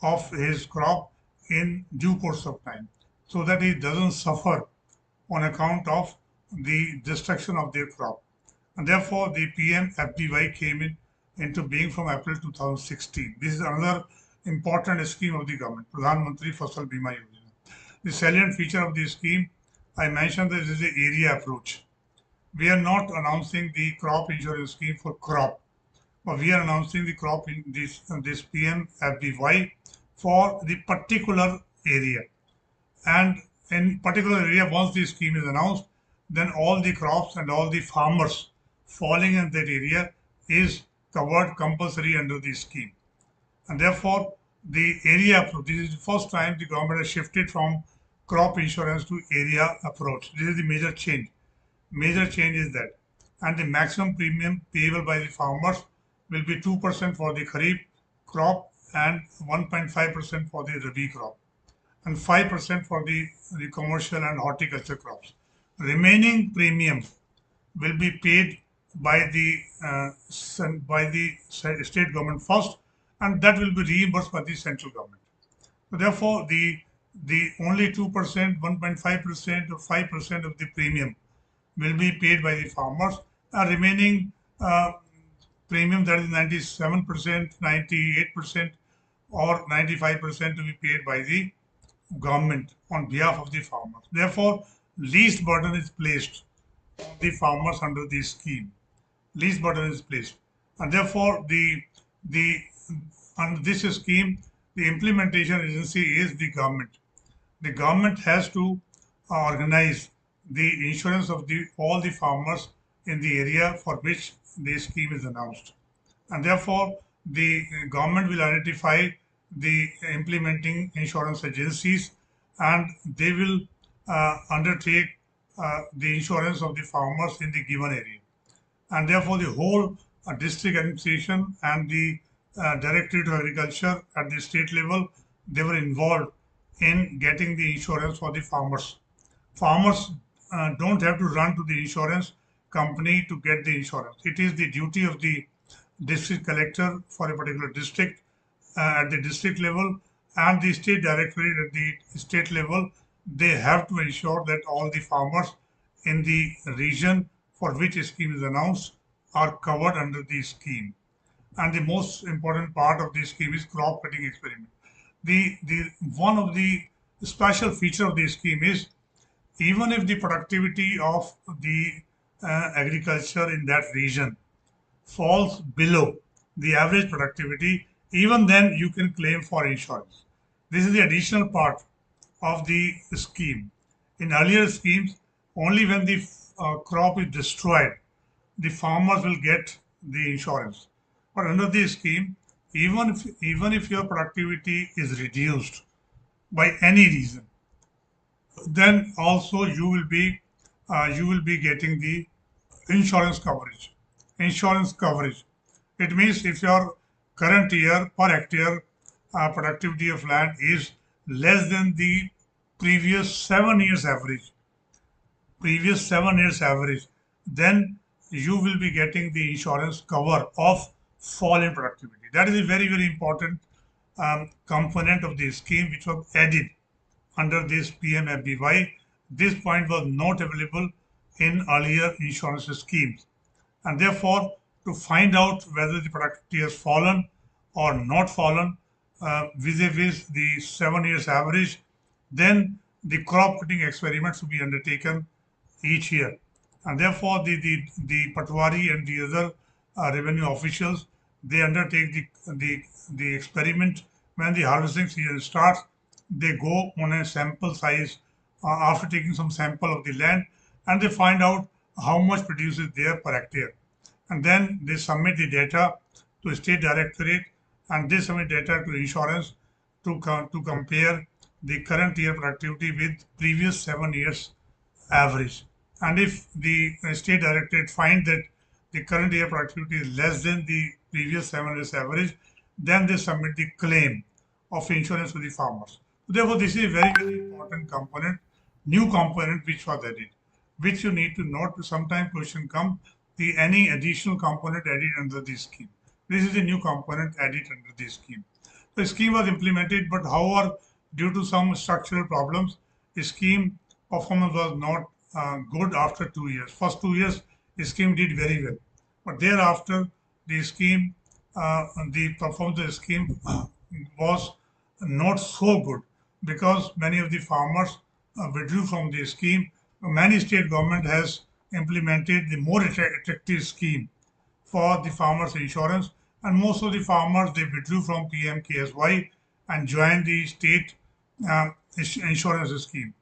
of his crop in due course of time, so that he doesn't suffer on account of the destruction of their crop. And therefore, the PMFBY came into being from April 2016. This is another important scheme of the government, Pradhan Mantri Fasal Bima Yojana. The salient feature of the scheme, I mentioned that this is the area approach. We are not announcing the crop insurance scheme for crop, but we are announcing the crop in this PMFBY for the particular area. And in particular area, once the scheme is announced, then all the crops and all the farmers falling in that area is covered compulsory under the scheme. And therefore, the area approach, this is the first time the government has shifted from crop insurance to area approach. This is the major change. Major change is that. And the maximum premium payable by the farmers will be 2% for the Kharif crop and 1.5% for the Rabi crop, and 5% for the commercial and horticulture crops. Remaining premium will be paid by the state government first, and that will be reimbursed by the central government. So therefore, the only 2%, 1.5%, or 5% of the premium will be paid by the farmers. Remaining premium, that is 97%, 98%, or 95%, to be paid by the government on behalf of the farmers. Therefore, least burden is placed on the farmers under the scheme. Least burden is placed, and therefore the under this scheme, the implementation agency is the government. The government has to organize the insurance of all the farmers in the area for which the scheme is announced, and therefore the government will identify the implementing insurance agencies, and they will undertake the insurance of the farmers in the given area. And therefore the whole district administration and the directorate of agriculture at the state level, they were involved in getting the insurance for the farmers. Farmers don't have to run to the insurance company to get the insurance. It is the duty of the district collector for a particular district at the district level, and the state directorate at the state level. They have to ensure that all the farmers in the region for which a scheme is announced are covered under the scheme. And the most important part of this scheme is crop cutting experiment. The one of the special feature of this scheme is, even if the productivity of the agriculture in that region falls below the average productivity, even then you can claim for insurance. This is the additional part of the scheme. In earlier schemes, only when the crop is destroyed, the farmers will get the insurance. But under this scheme, even if your productivity is reduced by any reason, then also you will be getting the insurance coverage. Insurance coverage. It means if your current year per hectare productivity of land is less than the previous 7 years average, then you will be getting the insurance cover of fall in productivity. That is a very, very important component of the scheme which was added under this PMFBY. This point was not available in earlier insurance schemes. And therefore, to find out whether the productivity has fallen or not fallen vis-a-vis the 7 years average, then the crop cutting experiments will be undertaken each year. And therefore, the Patwari and the other revenue officials, they undertake the experiment. When the harvesting season starts, they go on a sample size after taking some sample of the land, and they find out how much produces there per hectare. And then they submit the data to state directorate, and they submit data to insurance to compare the current year productivity with previous 7 years average. And if the state directorate find that the current year productivity is less than the previous 7 years average, then they submit the claim of insurance to the farmers. Therefore, this is a very, very important component, new component which was added. which you need to note. Sometimes question come, the any additional component added under the scheme. This is a new component added under the scheme. The scheme was implemented, but however, due to some structural problems, the scheme performance was not good after 2 years. First 2 years, the scheme did very well, but thereafter, the scheme, the performance of the scheme was not so good because many of the farmers withdrew from the scheme. Many state government has implemented the more attractive scheme for the farmers insurance, and most of the farmers they withdrew from PMKSY and joined the state insurance scheme.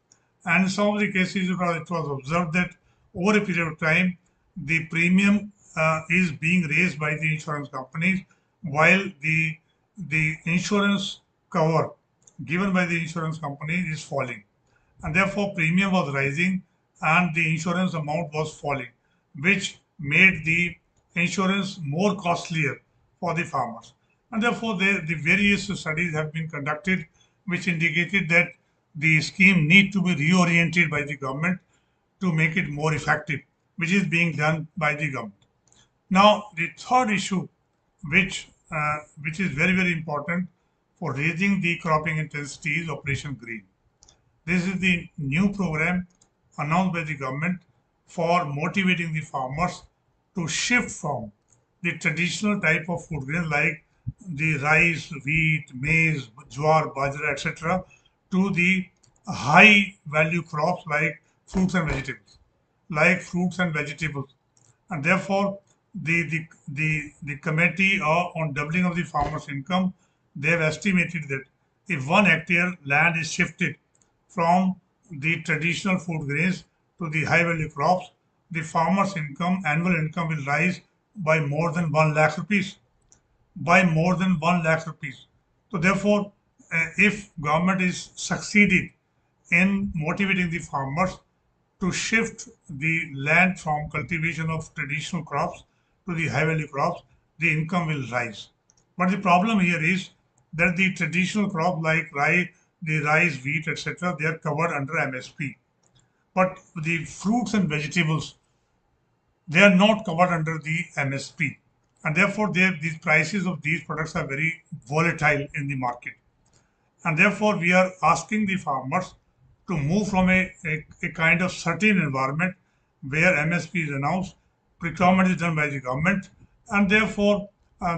And in some of the cases it was observed that over a period of time the premium is being raised by the insurance companies while the insurance cover given by the insurance company is falling, and therefore premium was rising and the insurance amount was falling, which made the insurance more costlier for the farmers. And therefore, the various studies have been conducted which indicated that the scheme need to be reoriented by the government to make it more effective, which is being done by the government. Now, the third issue, which is very important for raising the cropping intensity, is Operation Green. This is the new program announced by the government for motivating the farmers to shift from the traditional type of food grain like the rice, wheat, maize, jowar, bajra, etc., to the high value crops like fruits and vegetables, and therefore the committee on doubling of the farmers' income, they have estimated that if 1 hectare land is shifted from the traditional food grains to the high value crops, the farmer's income, annual income will rise by more than 1 lakh rupees. By more than 1 lakh rupees. So therefore, if government is succeeded in motivating the farmers to shift the land from cultivation of traditional crops to the high value crops, the income will rise. But the problem here is that the traditional crop like the rice, wheat, etc., they are covered under MSP. But the fruits and vegetables, they are not covered under the MSP. And therefore, these prices of these products are very volatile in the market. And therefore, we are asking the farmers to move from a kind of certain environment where MSP is announced, procurement is done by the government, and therefore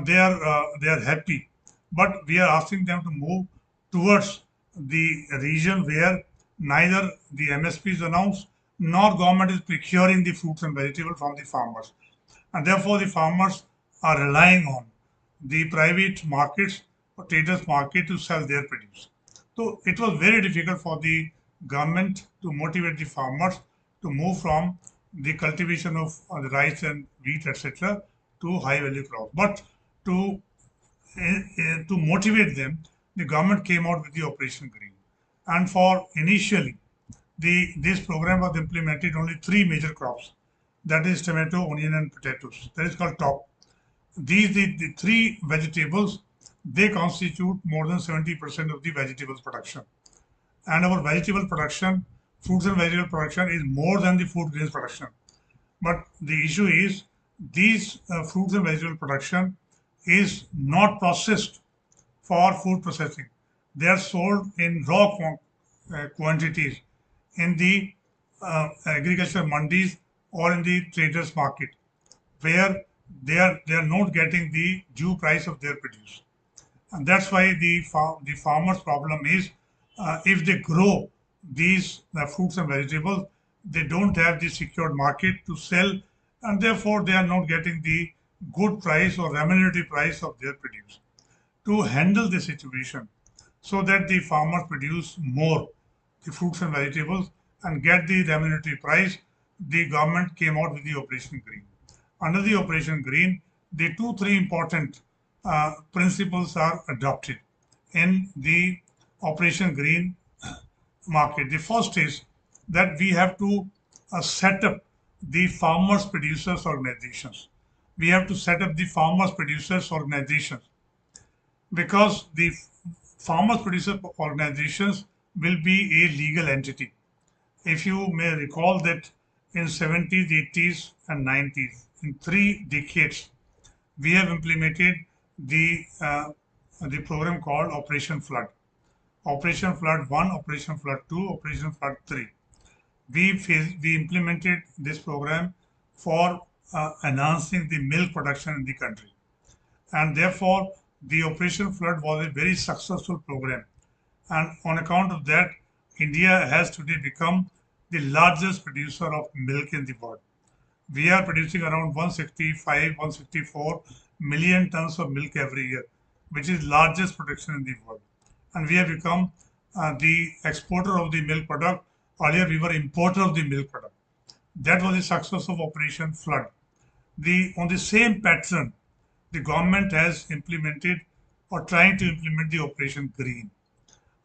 they are happy. But we are asking them to move towards the region where neither the MSP is announced nor government is procuring the fruits and vegetables from the farmers, and therefore the farmers are relying on the private markets or traders market to sell their produce. So it was very difficult for the government to motivate the farmers to move from the cultivation of the rice and wheat, etc., to high value crops. But to to motivate them, the government came out with the Operation Green. And for initially, this program was implemented only 3 major crops, that is tomato, onion, and potatoes. That is called top. The 3 vegetables, they constitute more than 70% of the vegetables production. And our vegetable production, fruits and vegetable production is more than the food grains production. But the issue is these fruits and vegetable production is not processed for food processing. They are sold in raw quantities in the agriculture mandis or in the traders market, where they are not getting the due price of their produce. And that's why the farmers' problem is if they grow these fruits and vegetables, they don't have the secured market to sell, and therefore they are not getting the good price or remunerative price of their produce. To handle the situation so that the farmers produce more the fruits and vegetables and get the remunerative price, the government came out with the Operation Green. Under the Operation Green, the three important principles are adopted in the Operation Green market. The first is that we have to set up the farmers producers organizations. We have to set up the farmers producers organizations because the farmers producer organizations will be a legal entity. If you may recall that in 70s, 80s, and 90s. In 3 decades, we have implemented the program called Operation Flood. Operation Flood 1, Operation Flood 2, Operation Flood 3. We implemented this program for enhancing the milk production in the country. And therefore, the Operation Flood was a very successful program. And on account of that, India has today become the largest producer of milk in the world. We are producing around 165, 164 million tons of milk every year, which is largest production in the world. And we have become the exporter of the milk product. Earlier, we were importer of the milk product. That was the success of Operation Flood. On the same pattern, the government has implemented or trying to implement the Operation Green.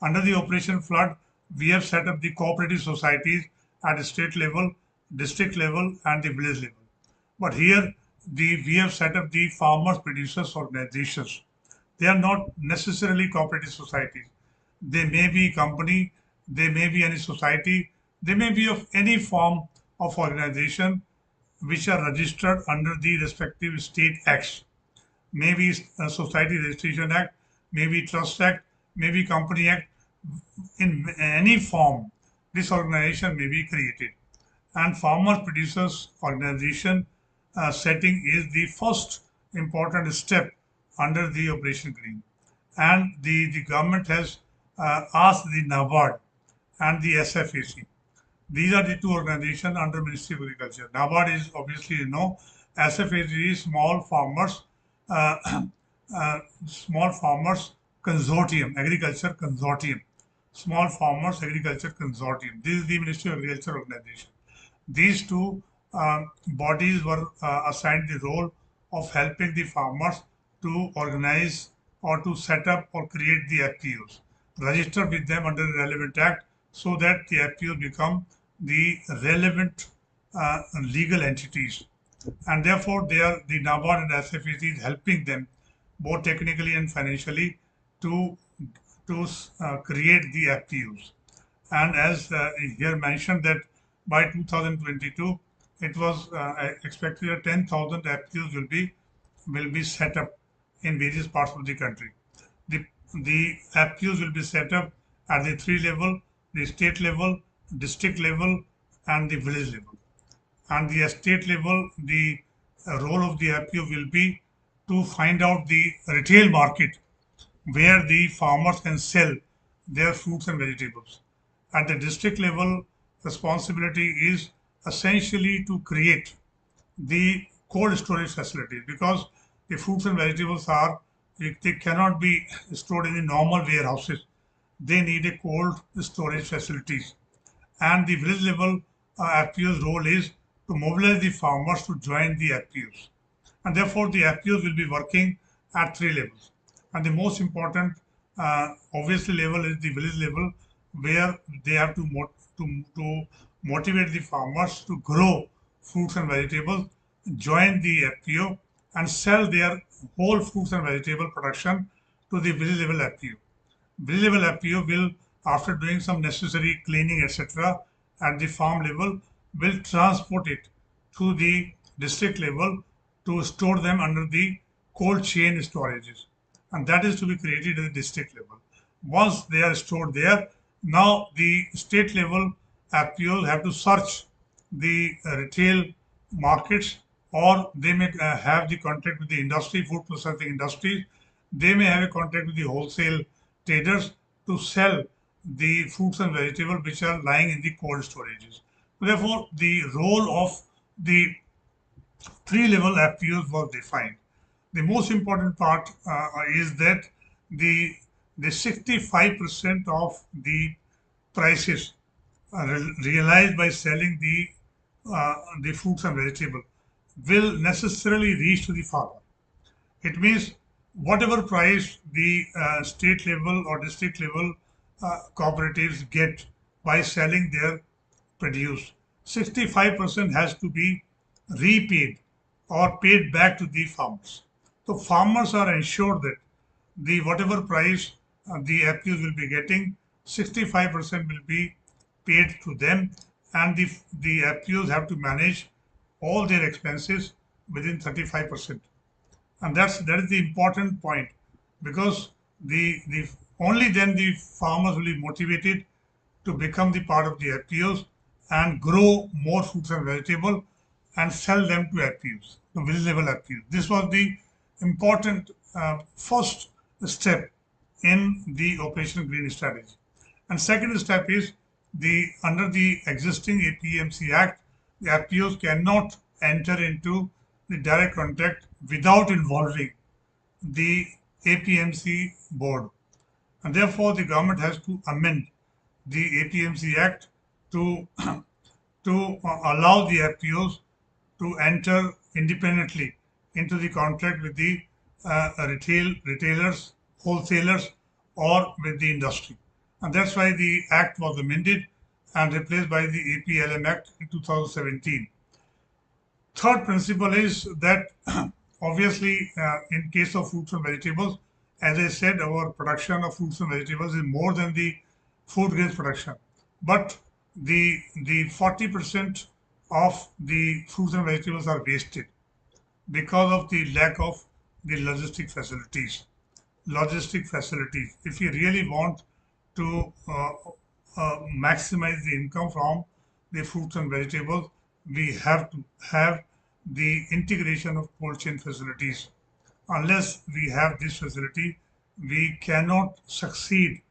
Under the Operation Flood, we have set up the cooperative societies at state level, district level, and the village level. But here, we have set up the farmers producers organizations. They are not necessarily cooperative societies. They may be company, they may be any society, they may be of any form of organization which are registered under the respective state acts. Maybe Society Registration Act, maybe Trust Act, maybe Company Act. In any form, this organization may be created. And Farmers Producers Organization setting is the first important step under the Operation Green. And the government has asked the NABARD and the SFAC. These are the two organizations under Ministry of Agriculture. NABARD is obviously SFAC is Small Farmers Consortium, Agriculture Consortium. Small Farmers Agriculture Consortium. This is the Ministry of Agriculture organization. These two bodies were assigned the role of helping the farmers to organize or to set up or create the FPOs, register with them under the relevant act so that the FPOs become the relevant legal entities. And therefore, the NABARD and SFAC is helping them both technically and financially to create the FPOs. And as here mentioned that by 2022, it was expected that 10,000 FPOs will be set up in various parts of the country. The FPOs will be set up at the 3 level, the state level, district level, and the village level. And the state level, the role of the FPO will be to find out the retail market where the farmers can sell their fruits and vegetables. At the district level, responsibility is essentially to create the cold storage facilities because the fruits and vegetables they cannot be stored in the normal warehouses. They need a cold storage facilities. And the village level FPO's role is to mobilize the farmers to join the FPOs. And therefore, the FPOs will be working at 3 levels. And the most important, obviously, level is the village level, where they have to motivate the farmers to grow fruits and vegetables, join the FPO, and sell their whole fruits and vegetable production to the village level FPO. Village level FPO will, after doing some necessary cleaning, etc., at the farm level, will transport it to the district level to store them under the cold chain storages. And that is to be created at the district level. Once they are stored there, now the state level FPOs have to search the retail markets, or they may have the contact with the industry, food processing industries. They may have a contact with the wholesale traders to sell the fruits and vegetables which are lying in the cold storages. Therefore, the role of the 3 level FPOs was defined. The most important part is that the 65% of the prices realized by selling the fruits and vegetables will necessarily reach to the farmer. It means whatever price the state level or district level cooperatives get by selling their produce, 65% has to be repaid or paid back to the farmers. So farmers are ensured that the whatever price the FPOs will be getting, 65% will be paid to them, and the FPOs have to manage all their expenses within 35%. And that is the important point, because the only then the farmers will be motivated to become the part of the FPOs and grow more fruits and vegetables and sell them to FPOs, to village level FPOs. This was the important first step in the Operation Green strategy. And second step is the under the existing APMC Act, the FPOs cannot enter into the direct contract without involving the APMC board. And therefore, the government has to amend the APMC Act to to allow the FPOs to enter independently into the contract with the retailers, wholesalers, or with the industry. And that's why the act was amended and replaced by the APLM Act in 2017. Third principle is that obviously in case of fruits and vegetables, as I said, our production of fruits and vegetables is more than the food grains production. But the 40% of the fruits and vegetables are wasted because of the lack of the logistic facilities. Logistic facilities. If you really want to maximize the income from the fruits and vegetables, we have to have the integration of cold chain facilities. Unless we have this facility, we cannot succeed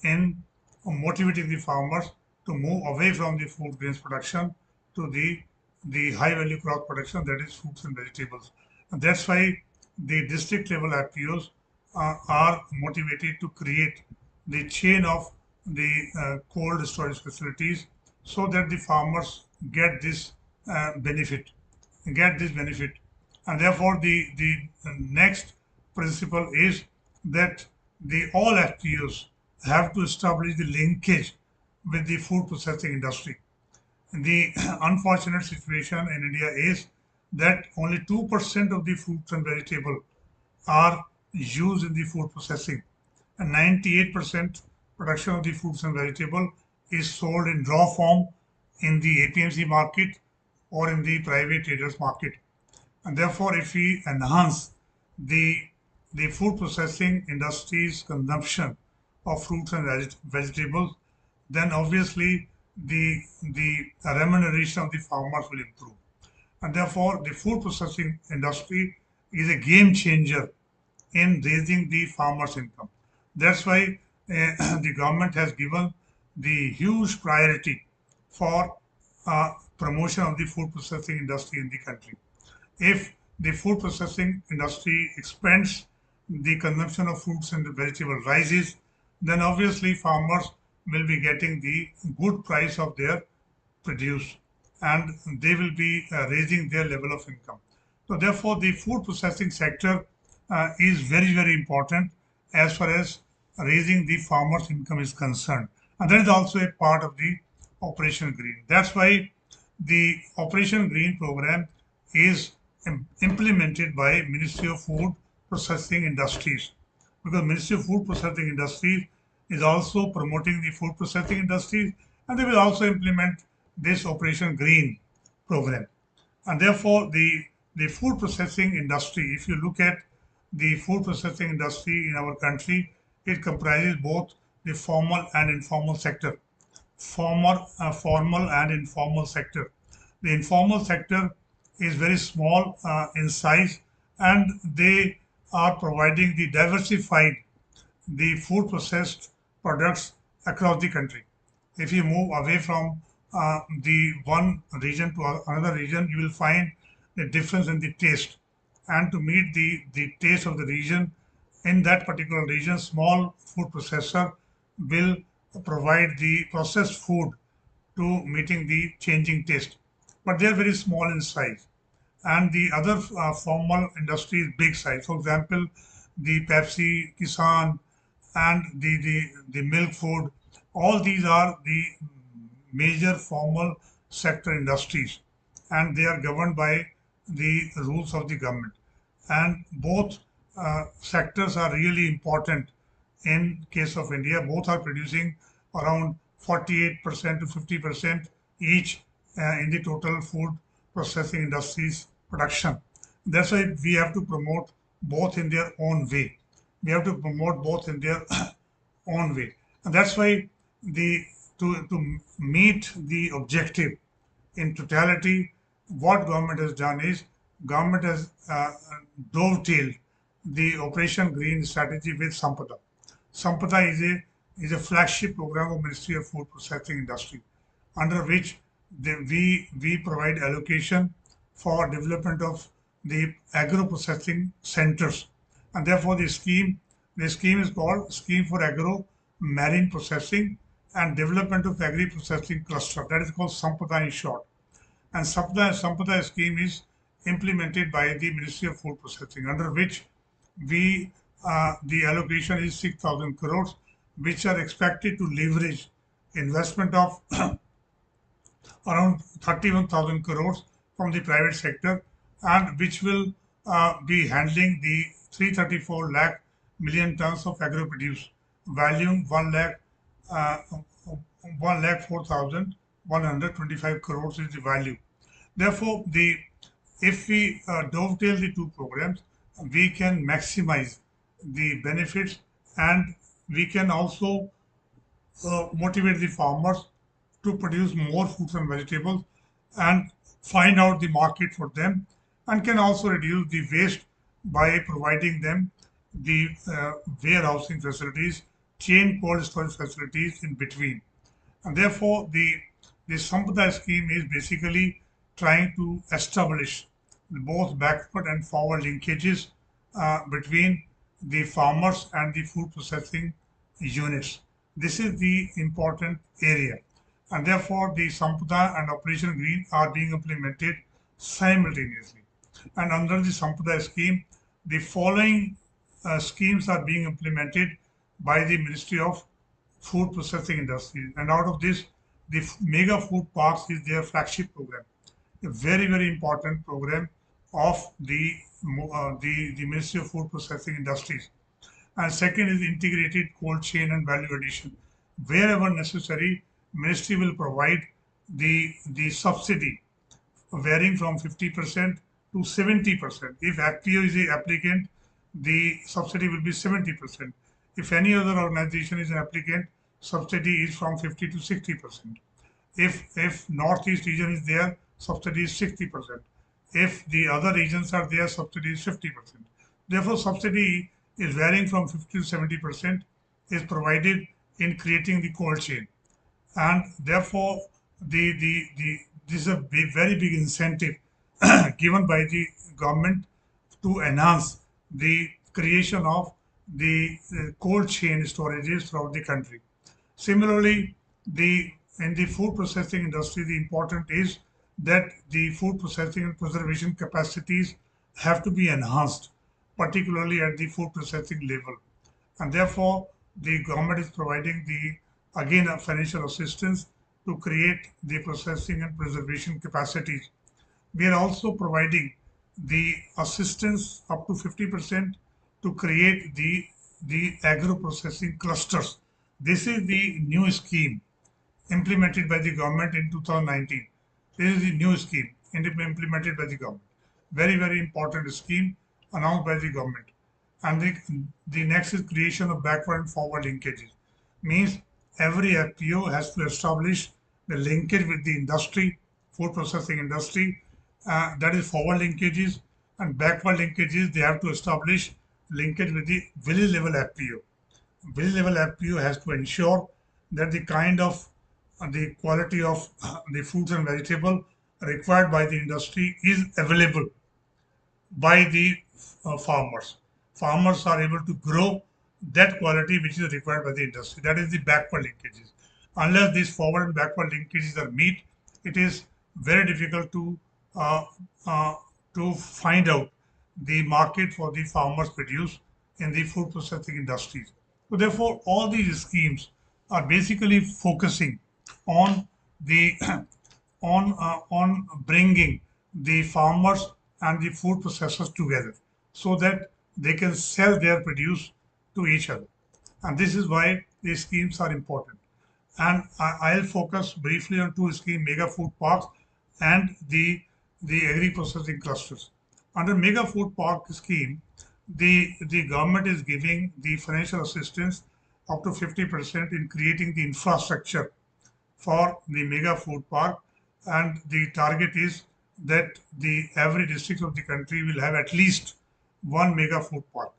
in motivating the farmers to move away from the food grains production to the high value crop production, that is fruits and vegetables. And that's why the district level FPOs are motivated to create the chain of the cold storage facilities so that the farmers get this benefit, and therefore the next principle is that the all FPOs have to establish the linkage with the food processing industry. The unfortunate situation in India is that only 2% of the fruits and vegetables are used in the food processing, and 98% production of the fruits and vegetable is sold in raw form in the APMC market or in the private traders market. And therefore, if we enhance the the food processing industry's consumption of fruits and vegetables, then obviously the remuneration of the farmers will improve. And therefore, the food processing industry is a game changer in raising the farmers' income. That's why the government has given the huge priority for promotion of the food processing industry in the country. If the food processing industry expands, the consumption of fruits and vegetables rises, then obviously farmers will be getting the good price of their produce, and they will be raising their level of income. So therefore, the food processing sector is very, very important as far as raising the farmers' income is concerned. And that is also a part of the Operation Green. That's why the Operation Green program is implemented by Ministry of Food Processing Industries, because Ministry of Food Processing Industries is also promoting the food processing industries, and they will also implement this Operation Green program. And therefore, the food processing industry, if you look at the food processing industry in our country, it comprises both the formal and informal sector. Formal and informal sector. The informal sector is very small in size, and they are providing the diversified the food processed products across the country. If you move away from the one region to another region, you will find a difference in the taste. And to meet the taste of the region, in that particular region, small food processor will provide the processed food to meeting the changing taste. But they are very small in size. And the other formal industry is big size. For example, the Pepsi, Kisan, and the milk food, all these are the major formal sector industries, and they are governed by the rules of the government. And both sectors are really important in case of India. Both are producing around 48% to 50% each in the total food processing industry's production. That's why we have to promote both in their own way. We have to promote both in their own way. And that's why the to meet the objective in totality, what government has done is government has dovetailed the Operation Green strategy with Sampada. Sampada is a flagship program of Ministry of Food Processing Industry, under which we provide allocation for development of the agro processing centers, and therefore the scheme is called Scheme for Agro Marine Processing and Development of Agri Processing Cluster. That is called Sampada in short. And Sampada scheme is implemented by the Ministry of Food Processing, under which we the allocation is 6,000 crores, which are expected to leverage investment of around 31,000 crores from the private sector, and which will be handling the 334 lakh million tons of agro produce, volume 1 lakh 4,125 crores is the value. Therefore, if we dovetail the two programs, we can maximize the benefits, and we can also motivate the farmers to produce more fruits and vegetables and find out the market for them, and can also reduce the waste by providing them the warehousing facilities, chain cold storage facilities in between. And therefore, the Sampada scheme is basically trying to establish both backward and forward linkages between the farmers and the food processing units. This is the important area, and therefore the Sampada and Operation Green are being implemented simultaneously. And under the Sampada scheme, the following schemes are being implemented by the Ministry of Food Processing Industry. And out of this, the Mega Food Parks is their flagship program, a very, very important program of the Ministry of Food Processing Industries. And second is integrated cold chain and value addition. Wherever necessary, Ministry will provide the subsidy varying from 50% to 70%. If FPO is the applicant, the subsidy will be 70%. If any other organization is an applicant, subsidy is from 50 to 60%. If Northeast region is there, subsidy is 60%. If the other regions are there, subsidy is 50%. Therefore, subsidy is varying from 50 to 70% is provided in creating the cold chain. And therefore, this is a very big incentive given by the government to enhance the creation of the cold chain storages throughout the country. Similarly, in the food processing industry, the important is that the food processing and preservation capacities have to be enhanced, particularly at the food processing level. And therefore, the government is providing again a financial assistance to create the processing and preservation capacities. We are also providing the assistance up to 50% to create the agro processing clusters. This is the new scheme implemented by the government in 2019. This is the new scheme implemented by the government. Very, very important scheme announced by the government. And the next is creation of backward and forward linkages. Means every FPO has to establish the linkage with the industry, food processing industry. That is forward linkages, and backward linkages. They have to establish linkage with the village level FPO. Village level FPO has to ensure that the kind of the quality of the fruits and vegetable required by the industry is available by the farmers. Farmers are able to grow that quality which is required by the industry. That is the backward linkages. Unless these forward and backward linkages are met, it is very difficult uh, to find out the market for the farmers produce in the food processing industries. So therefore, all these schemes are basically focusing on the on bringing the farmers and the food processors together so that they can sell their produce to each other. And this is why these schemes are important. And I'll focus briefly on two schemes: mega food parks and the agri-processing clusters. Under mega food park scheme, the government is giving the financial assistance up to 50% in creating the infrastructure for the mega food park, and the target is that the every district of the country will have at least one mega food park.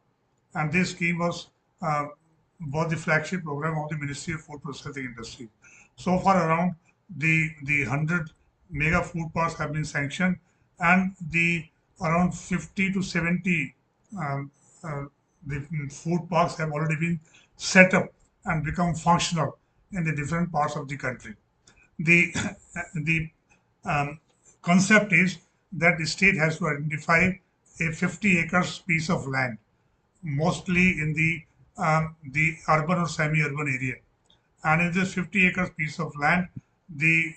And this scheme was the flagship program of the Ministry of Food Processing Industry. So far, around the 100 mega food parks have been sanctioned, and the around 50 to 70 um, uh, the food parks have already been set up and become functional in the different parts of the country. The the concept is that the state has to identify a 50 acres piece of land, mostly in the urban or semi-urban area. And in this 50 acres piece of land, the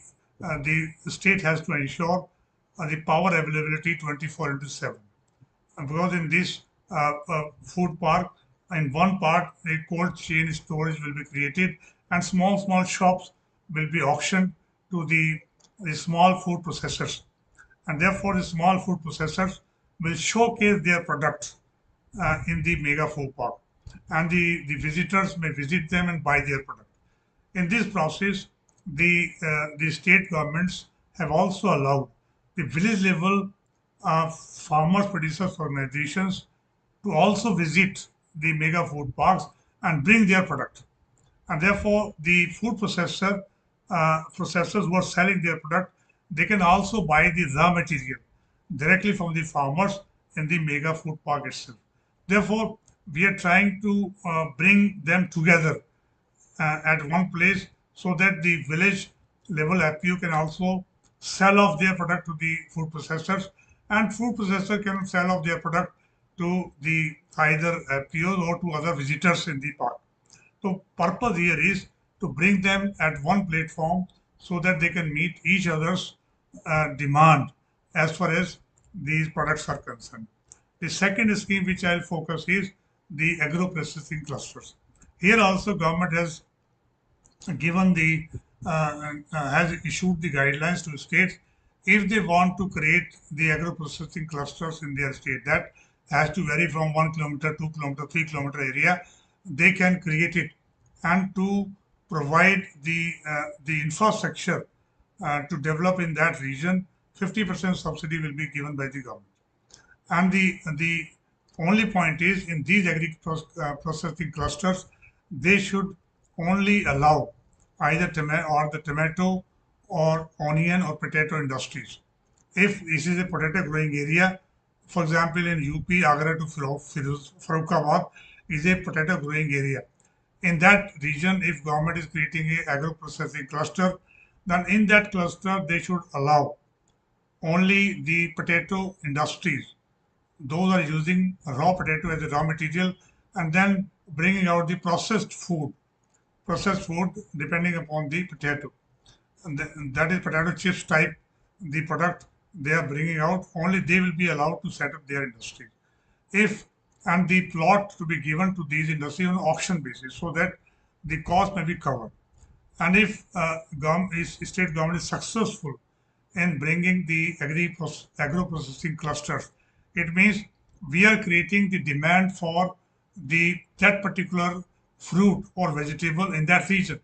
state has to ensure the power availability 24 into 7. And because in this food park, in one part, a cold chain storage will be created, and small shops will be auctioned to the small food processors. And therefore, the small food processors will showcase their products in the mega food park, and the visitors may visit them and buy their product. In this process, the state governments have also allowed the village level farmers producers organizations to also visit the mega food parks and bring their product. And therefore, the food processors who are selling their product, they can also buy the raw material directly from the farmers in the mega food park itself. Therefore, we are trying to bring them together at one place so that the village level FPO can also sell off their product to the food processors, and food processor can sell off their product to the either FPOs or to other visitors in the park. So purpose here is to bring them at one platform so that they can meet each other's demand as far as these products are concerned. The second scheme which I'll focus is the agro-processing clusters. Here also government has given the has issued the guidelines to states if they want to create the agro-processing clusters in their state. That has to vary from 1 kilometer, 2 kilometer, 3 kilometer area. They can create it, and to provide the infrastructure to develop in that region, 50% subsidy will be given by the government. And the only point is in these processing clusters, they should only allow either the tomato or onion or potato industries. If this is a potato growing area, for example, in UP, Agra to Farokhabad is a potato growing area. In that region, if government is creating a agro processing cluster, then in that cluster they should allow only the potato industries. Those are using raw potato as a raw material and then bringing out the processed food depending upon the potato. And that is potato chips type, the product they are bringing out, only they will be allowed to set up their industry. If and the plot to be given to these industries on auction basis so that the cost may be covered. And if state government is successful in bringing the agro-processing clusters, it means we are creating the demand for that particular fruit or vegetable in that region.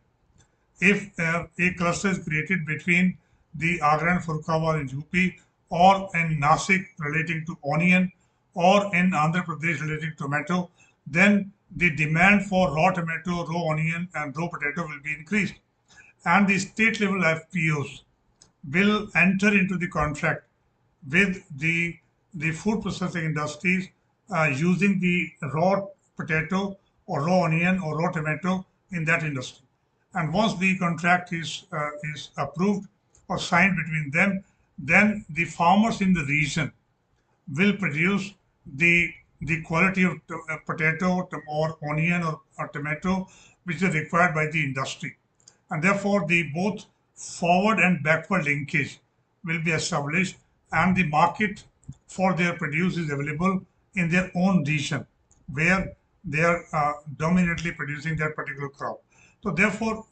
If a cluster is created between the Agra and Farokhabad in UP, or in Nasik relating to onion, or in Andhra Pradesh relating to tomato, then the demand for raw tomato, raw onion, and raw potato will be increased. And the state level FPOs will enter into the contract with the food processing industries using the raw potato or raw onion or raw tomato in that industry. And once the contract is approved or signed between them, then the farmers in the region will produce the quality of potato or onion or tomato which is required by the industry. And therefore, the both forward and backward linkage will be established, and the market for their produce is available in their own region where they are dominantly producing that particular crop. So therefore,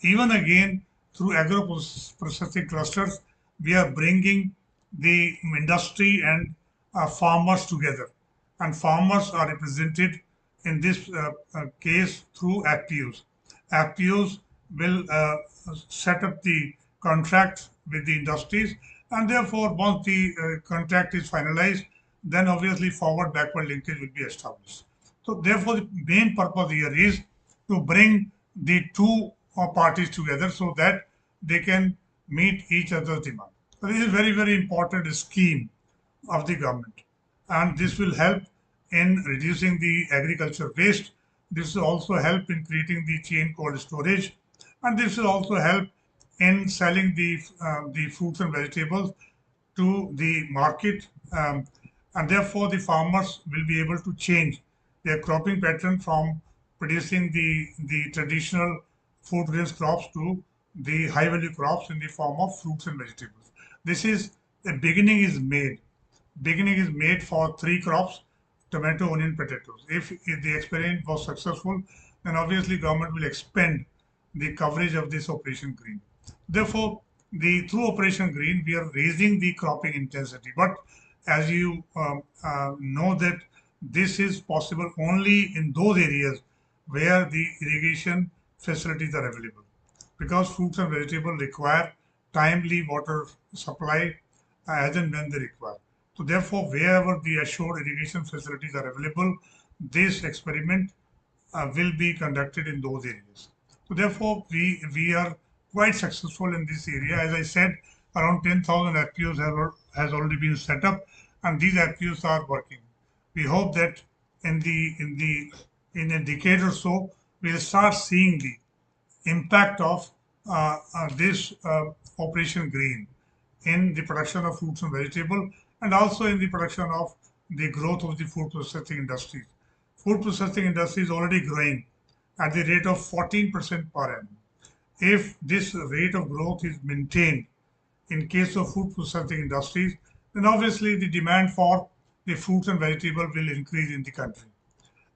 Even again, through agro-processing clusters, we are bringing the industry and farmers together. And farmers are represented in this case through FPOs. FPOs will set up the contract with the industries, and therefore, once the contract is finalized, then obviously forward backward linkage will be established. So, therefore, the main purpose here is to bring the two parties together so that they can meet each other's demand. So, this is a very, very important scheme of the government, and this will help in reducing the agriculture waste. This will also help in creating the chain cold storage, and this will also help in selling the fruits and vegetables to the market, and therefore the farmers will be able to change their cropping pattern from producing the traditional food grains crops to the high value crops in the form of fruits and vegetables. This is a beginning is made. Beginning is made for three crops: tomato, onion, potatoes. If the experiment was successful, then obviously government will expand the coverage of this Operation Green. Therefore, through Operation Green, we are raising the cropping intensity. But as you know that this is possible only in those areas where the irrigation facilities are available, because fruits and vegetables require timely water supply as and when they require. So therefore, wherever the assured irrigation facilities are available, this experiment will be conducted in those areas. So therefore, we are quite successful in this area. As I said, around 10,000 FPOs has already been set up, and these FPOs are working. We hope that in a decade or so, we'll start seeing the impact of this Operation Green in the production of fruits and vegetables, and also in the production of the growth of the food processing industries. Food processing industry is already growing at the rate of 14% per annum. If this rate of growth is maintained in case of food processing industries, then obviously the demand for the fruits and vegetables will increase in the country.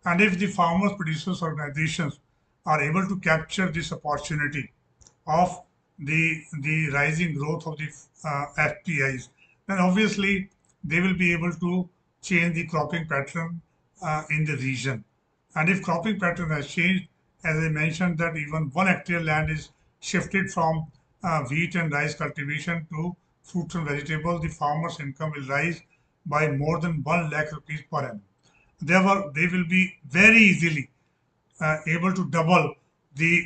And if the farmers producers organizations are able to capture this opportunity of the rising growth of the FPIs, then obviously they will be able to change the cropping pattern in the region. And if cropping pattern has changed, as I mentioned, that even 1 hectare land is shifted from wheat and rice cultivation to fruits and vegetables, the farmer's income will rise by more than 1 lakh rupees per annum. They will be very easily able to double the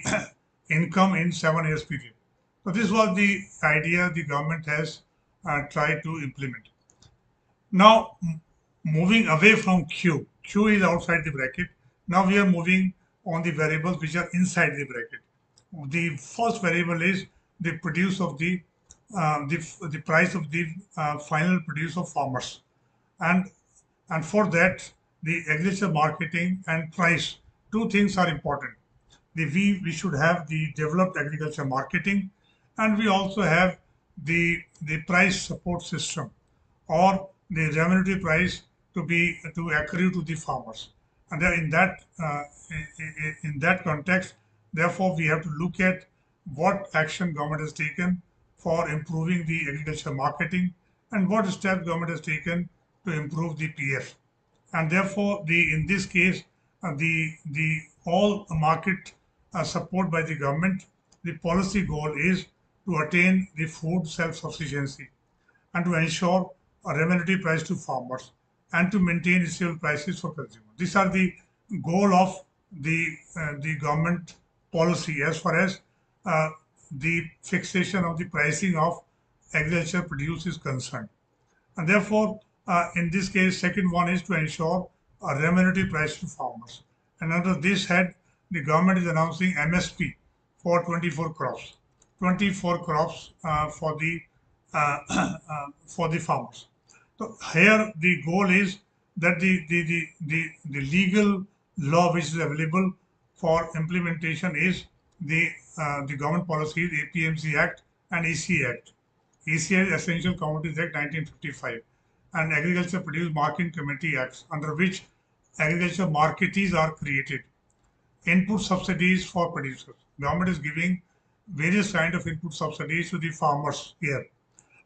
income in 7 years period. So this was the idea the government has tried to implement. Now, moving away from Q. Q is outside the bracket. Now we are moving on the variables which are inside the bracket. The first variable is the produce of the price of the final produce of farmers, and for that the agriculture marketing and price, two things are important. We should have the developed agriculture marketing, and we also have the price support system, or the remunerative price to accrue to the farmers. And then in that context, therefore, we have to look at what action government has taken for improving the agriculture marketing, and what steps government has taken to improve the PF. And therefore, in this case, the all market support by the government, the policy goal is to attain the food self-sufficiency, and to ensure a remunerative price to farmers, and to maintain reasonable prices for consumers. These are the goal of the government policy as far as uh, the fixation of the pricing of agriculture produce is concerned. And therefore, in this case, second one is to ensure a remunerative price to farmers. And under this head, the government is announcing MSP for 24 crops, 24 crops for the farmers. So here the goal is that the legal law which is available for implementation is the government policies, APMC Act and EC Act. ECI is Essential Commodities Act 1955, and Agriculture Produce Marketing Committee Acts, under which agriculture marketees are created. Input subsidies for producers. Government is giving various kind of input subsidies to the farmers here,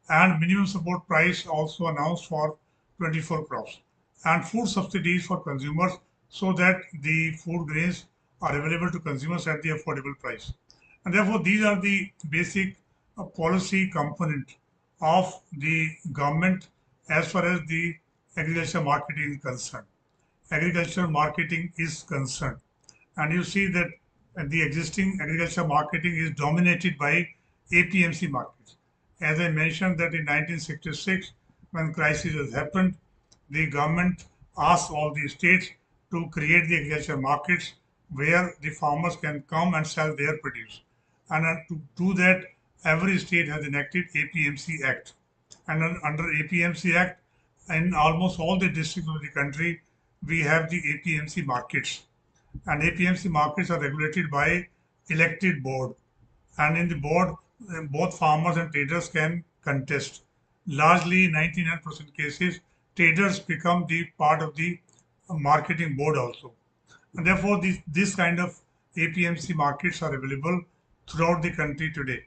and minimum support price also announced for 24 crops, and food subsidies for consumers so that the food grains are available to consumers at the affordable price. And therefore, these are the basic policy component of the government as far as the agriculture marketing is concerned. Agriculture marketing is concerned. And you see that the existing agriculture marketing is dominated by APMC markets. As I mentioned that in 1966, when crisis has happened, the government asked all the states to create the agriculture markets where the farmers can come and sell their produce. And to do that, every state has enacted APMC Act. And under APMC Act, in almost all the districts of the country, we have the APMC markets, and APMC markets are regulated by elected board. And in the board, both farmers and traders can contest. Largely, 99% cases, traders become the part of the marketing board also. And therefore, this kind of APMC markets are available throughout the country today.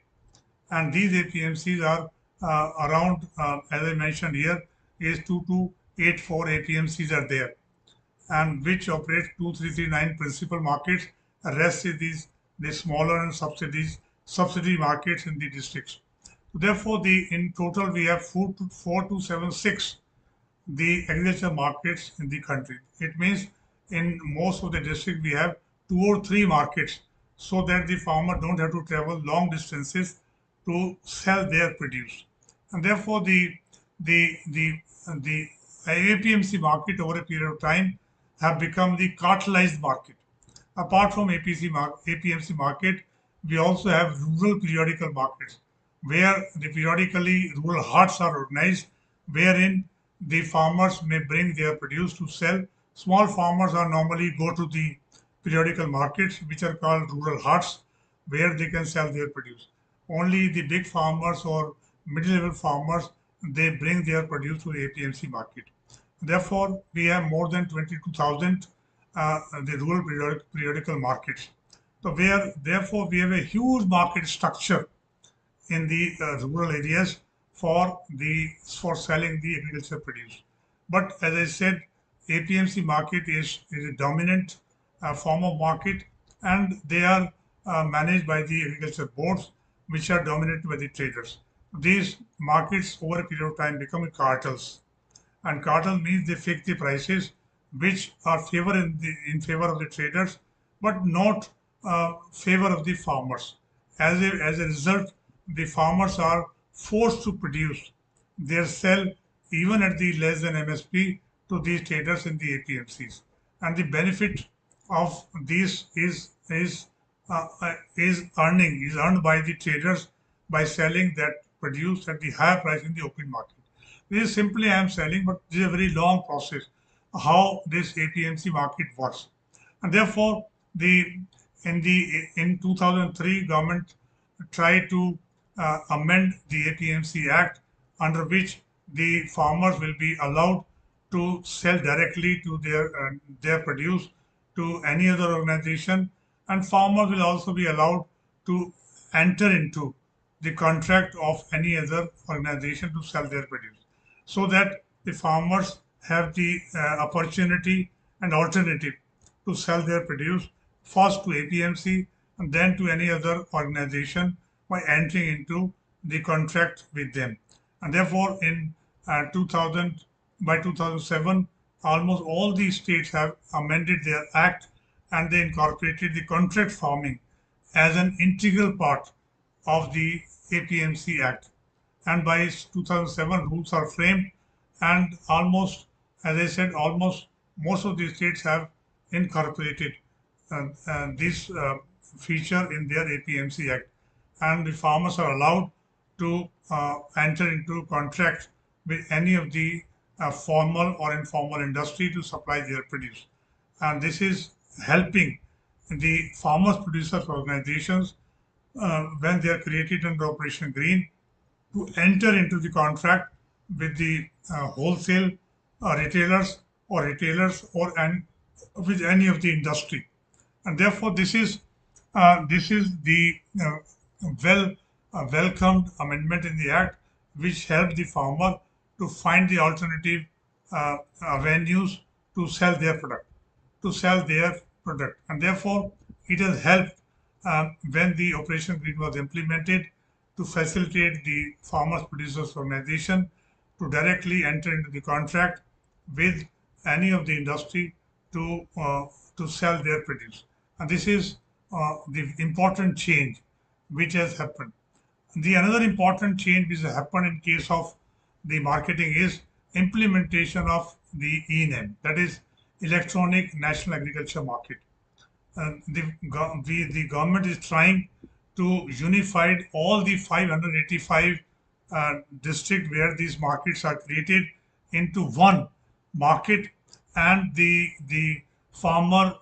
And these APMCs are around, as I mentioned here, is 2284 APMCs are there, and which operate 2339 principal markets. The rest is the smaller and subsidy markets in the districts. Therefore, in total we have 4276 the agriculture markets in the country. It means in most of the district we have two or three markets, so that the farmer don't have to travel long distances to sell their produce. And therefore the APMC market over a period of time have become the cartelized market. Apart from APMC market, we also have rural periodical markets, where the periodically rural huts are organized, wherein the farmers may bring their produce to sell. Small farmers are normally go to the periodical markets, which are called rural huts, where they can sell their produce. Only the big farmers or middle-level farmers, they bring their produce to the APMC market. Therefore, we have more than 22,000 the rural periodical markets. So therefore, we have a huge market structure in the rural areas for selling the agricultural produce. But as I said, APMC market is a dominant form of market, and they are managed by the agriculture boards, which are dominated by the traders. These markets over a period of time become cartels, and cartel means they fix the prices which are in favor of the traders, but not favor of the farmers. As a result, the farmers are forced to produce their sell even at the less than MSP to these traders in the APMCs. And the benefit of this is earned by the traders by selling that produce at the higher price in the open market. This is simply I am selling, but this is a very long process how this APMC market works. And therefore, in 2003, government tried to amend the APMC Act, under which the farmers will be allowed to sell directly to their produce to any other organization, and farmers will also be allowed to enter into the contract of any other organization to sell their produce, so that the farmers have the opportunity and alternative to sell their produce first to APMC and then to any other organization by entering into the contract with them. And therefore, in 2000, by 2007, almost all these states have amended their act, and they incorporated the contract farming as an integral part of the APMC Act. And by 2007, rules are framed, and almost, as I said, almost most of the states have incorporated this feature in their APMC Act, and the farmers are allowed to enter into contract with any of the formal or informal industry to supply their produce. And this is helping the farmers producers organizations when they are created under Operation Green to enter into the contract with the wholesale retailers or and with any of the industry. And therefore this is the well welcomed amendment in the act, which helped the farmer to find the alternative avenues to sell their product, and therefore it has helped when the Operation Green was implemented to facilitate the farmers producers organization to directly enter into the contract with any of the industry to sell their produce. And this is the important change which has happened. The another important change which has happened in case of the marketing is implementation of the ENAM, that is Electronic National Agriculture Market. The government is trying to unify all the 585 districts where these markets are created into one market, and the farmer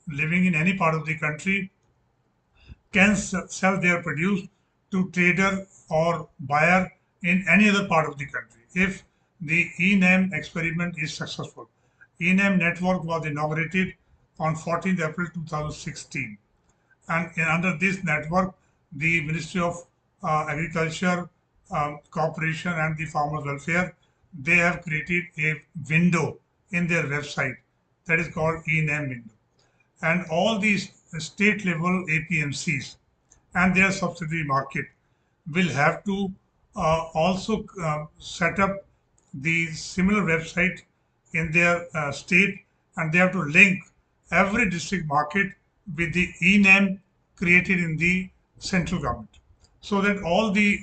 living in any part of the country can sell their produce to trader or buyer in any other part of the country if the eNAM experiment is successful. eNAM network was inaugurated on 14th April 2016, and under this network, the Ministry of Agriculture, Cooperation and the Farmers Welfare, they have created a window in their website that is called eNAM window, and all these state level APMCs and their subsidiary market will have to also set up the similar website in their state, and they have to link every district market with the eNAM created in the central government, so that all the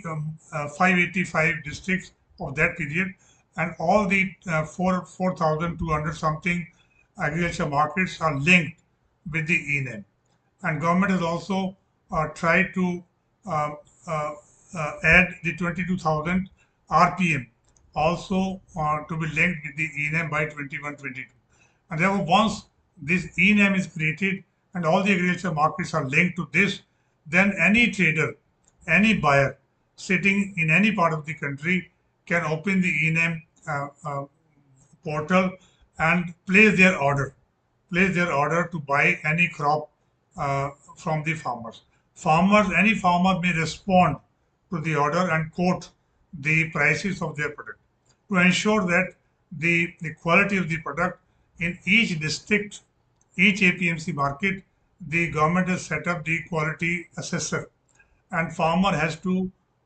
585 districts of that period and all the 4,200 something agriculture markets are linked with the eNAM. And government has also tried to uh, uh, add the 22,000 RPM also to be linked with the eNAM by 21-22. And therefore, once this eNAM is created and all the agriculture markets are linked to this, then any trader, any buyer sitting in any part of the country can open the eNAM portal and place their order to buy any crop from the farmers. Any farmer may respond to the order and quote the prices of their product to ensure that the quality of the product in each district, each APMC market, the government has set up the quality assessor, and farmer has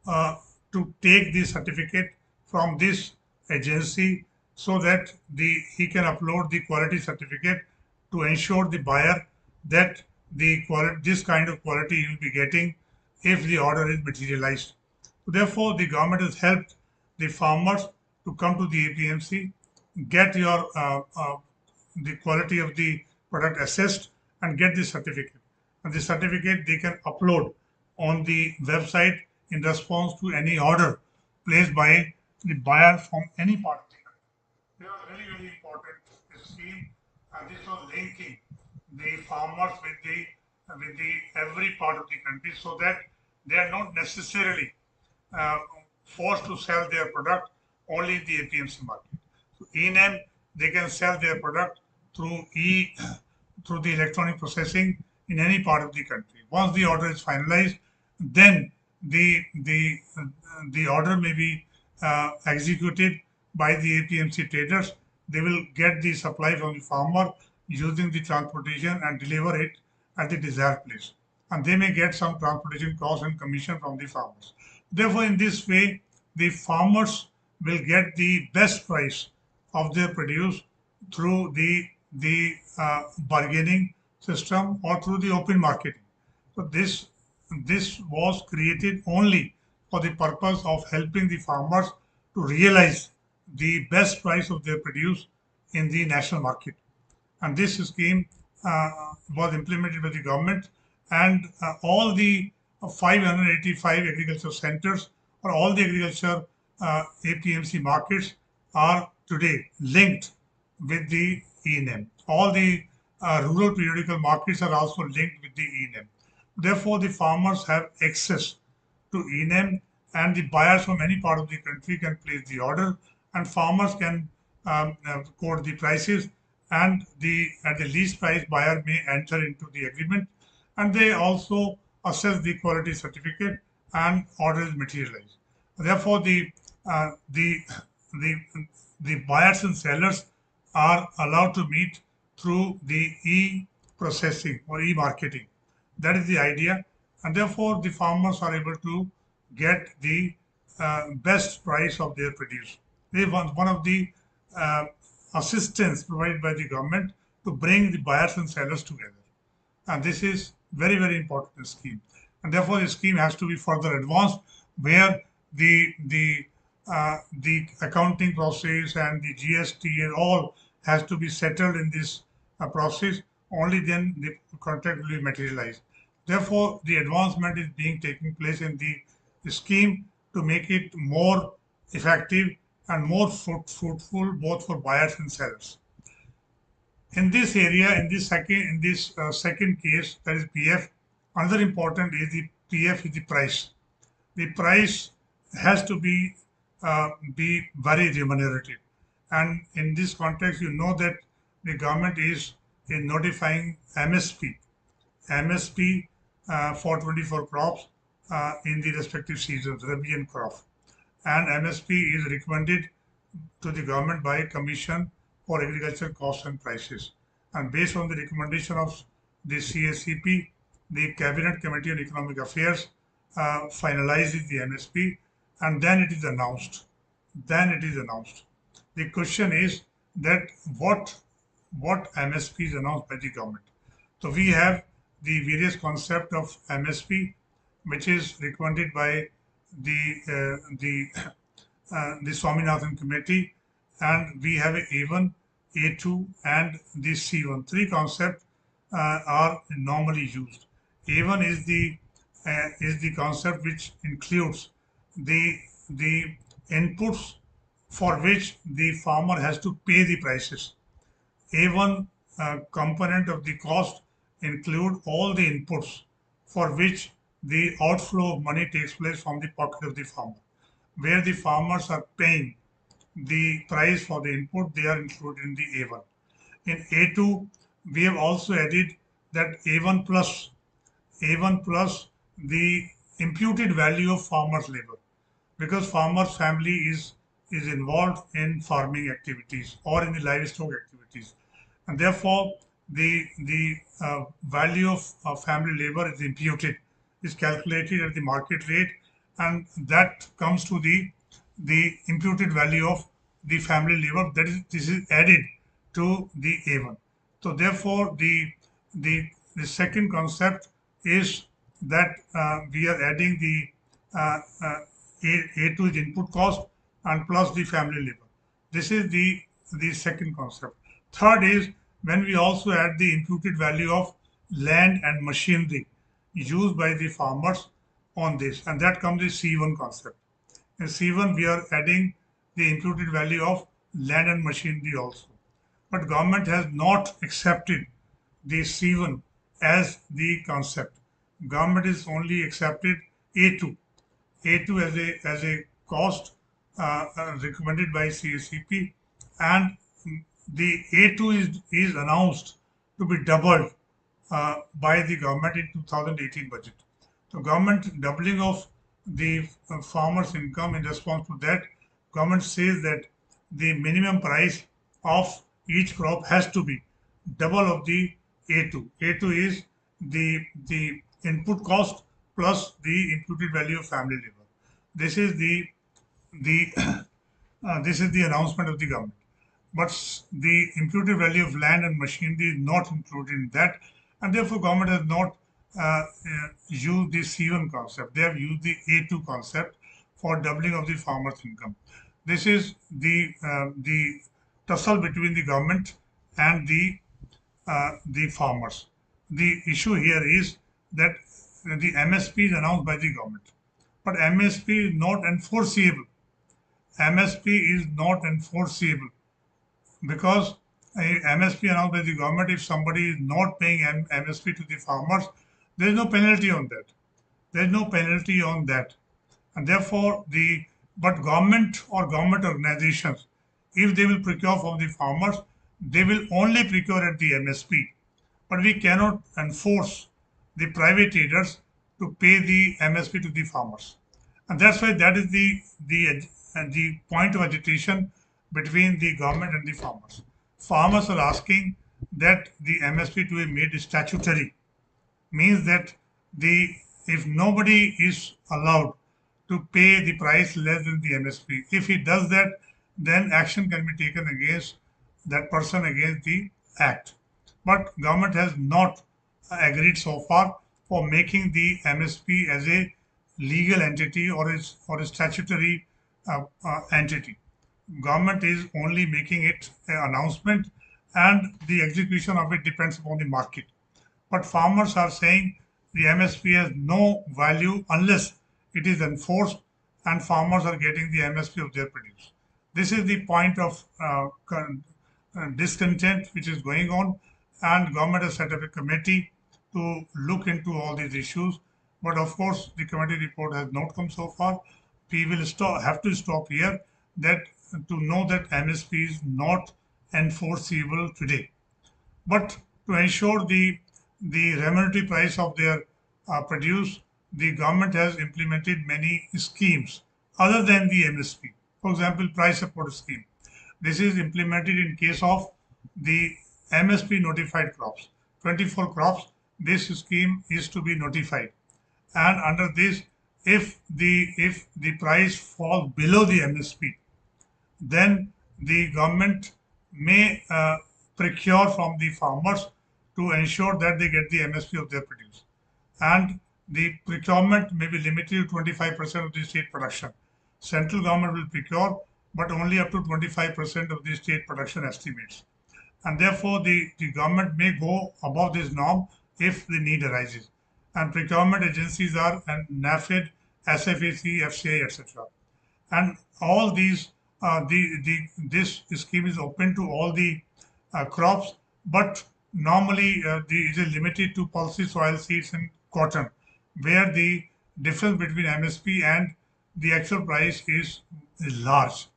uh, to take the certificate from this agency so that he can upload the quality certificate to ensure the buyer that the quality this kind of quality he will be getting if the order is materialized. Therefore, the government has helped the farmers to come to the APMC, get the quality of the product assessed, and get the certificate. And the certificate they can upload on the website in response to any order placed by the buyer from any part of the country. This was really, really important scheme, and this was linking the farmers with the every part of the country, so that they are not necessarily uh, forced to sell their product only in the APMC market. So eNAM, they can sell their product through through the electronic processing in any part of the country. Once the order is finalized, then the order may be executed by the APMC traders. They will get the supply from the farmer using the transportation and deliver it at the desired place. And they may get some transportation cost and commission from the farmers. Therefore, in this way, the farmers will get the best price of their produce through the bargaining system or through the open marketing. So this was created only for the purpose of helping the farmers to realize the best price of their produce in the national market. And this scheme was implemented by the government, and all the 585 agriculture centers or all the agriculture APMC markets are today linked with the eNAM. All the rural periodical markets are also linked with the eNAM. Therefore, the farmers have access to eNAM, and the buyers from any part of the country can place the order, and farmers can quote the prices, and the at the least price buyer may enter into the agreement, and they also assess the quality certificate, and order is materialized. Therefore, uh, the the the buyers and sellers are allowed to meet through the e-processing or e-marketing. That is the idea, and therefore the farmers are able to get the best price of their produce. This is one of the uh, assistance provided by the government to bring the buyers and sellers together. And this is very important scheme. And therefore, the scheme has to be further advanced, where the accounting process and the GST and all has to be settled in this process. Only then the contract will be materialized. Therefore, the advancement is being taking place in the scheme to make it more effective and more fruitful both for buyers and sellers. In this area, in this second case, that is PF, another important is the PF is the price. The price has to be very remunerative, and in this context, you know that the government is notifying MSP for 24 crops in the respective seasons, Rabi and Kharif, and MSP is recommended to the government by Commission for Agriculture Costs and Prices. And based on the recommendation of the CACP, the Cabinet Committee on Economic Affairs finalizes the MSP, and then it is announced. Then it is announced. The question is that what MSP is announced by the government. So we have the various concept of MSP, which is recommended by the Swaminathan Committee, and we have A1, A2, and the C1. Three concepts are normally used. A1 is the concept which includes the inputs for which the farmer has to pay the prices. A1 component of the cost include all the inputs for which the outflow of money takes place from the pocket of the farmer. Where the farmers are paying the price for the input, they are included in the A1. In A2, we have also added that A1 plus the imputed value of farmer's labor, because farmer's family is involved in farming activities or in the livestock activities, and therefore the value of family labor is imputed, is calculated at the market rate, and that comes to the imputed value of the family labor. That is, this is added to the A1. So therefore, the second concept is that we are adding the A2 is input cost and plus the family labor. This is the second concept. Third is when we also add the imputed value of land and machinery used by the farmers on this, and that comes the C1 concept. In C1, we are adding the imputed value of land and machinery also. But government has not accepted the C1 as the concept. Government is only accepted A2. A2 as a cost recommended by CACP, and the A2 is announced to be doubled by the government in 2018 budget. So government doubling of the farmers' income. In response to that, government says that the minimum price of each crop has to be double of the A2. A2 is the input cost plus the imputed value of family labor. This is the this is the announcement of the government. But the imputed value of land and machinery is not included in that, and therefore government has not used the C1 concept. They have used the A2 concept for doubling of the farmer's income. This is the tussle between the government and the farmers. The issue here is that the MSP is announced by the government, but MSP is not enforceable. MSP is not enforceable because MSP announced by the government, if somebody is not paying MSP to the farmers, there is no penalty on that. There is no penalty on that. And therefore, but government or government organizations, if they will procure from the farmers, they will only procure at the MSP. But we cannot enforce the private traders to pay the MSP to the farmers. And that's why that is the point of agitation between the government and the farmers. Farmers are asking that the MSP to be made statutory, means that the if nobody is allowed to pay the price less than the MSP, if he does that, then action can be taken against that person, against the act. But government has not agreed so far for making the MSP as a legal entity or a statutory entity. Government is only making it an announcement, and the execution of it depends upon the market. But farmers are saying the MSP has no value unless it is enforced and farmers are getting the MSP of their produce. This is the point of discontent which is going on, and government has set up a committee to look into all these issues. But of course, the committee report has not come so far. We will have to stop here that to know that MSP is not enforceable today. But to ensure the remunerative price of their produce, the government has implemented many schemes other than the MSP. For example, price support scheme. This is implemented in case of the MSP notified crops. 24 crops, this scheme is to be notified. And under this, if the price falls below the MSP, then the government may procure from the farmers to ensure that they get the MSP of their produce. And the procurement may be limited to 25% of the state production. Central government will procure, but only up to 25% of the state production estimates. And therefore, the government may go above this norm if the need arises. And procurement agencies are NAFED, SFAC, FCI, etc. And all these, this scheme is open to all the crops, but normally it is limited to pulses, oilseeds, and cotton, where the difference between MSP and the actual price is large.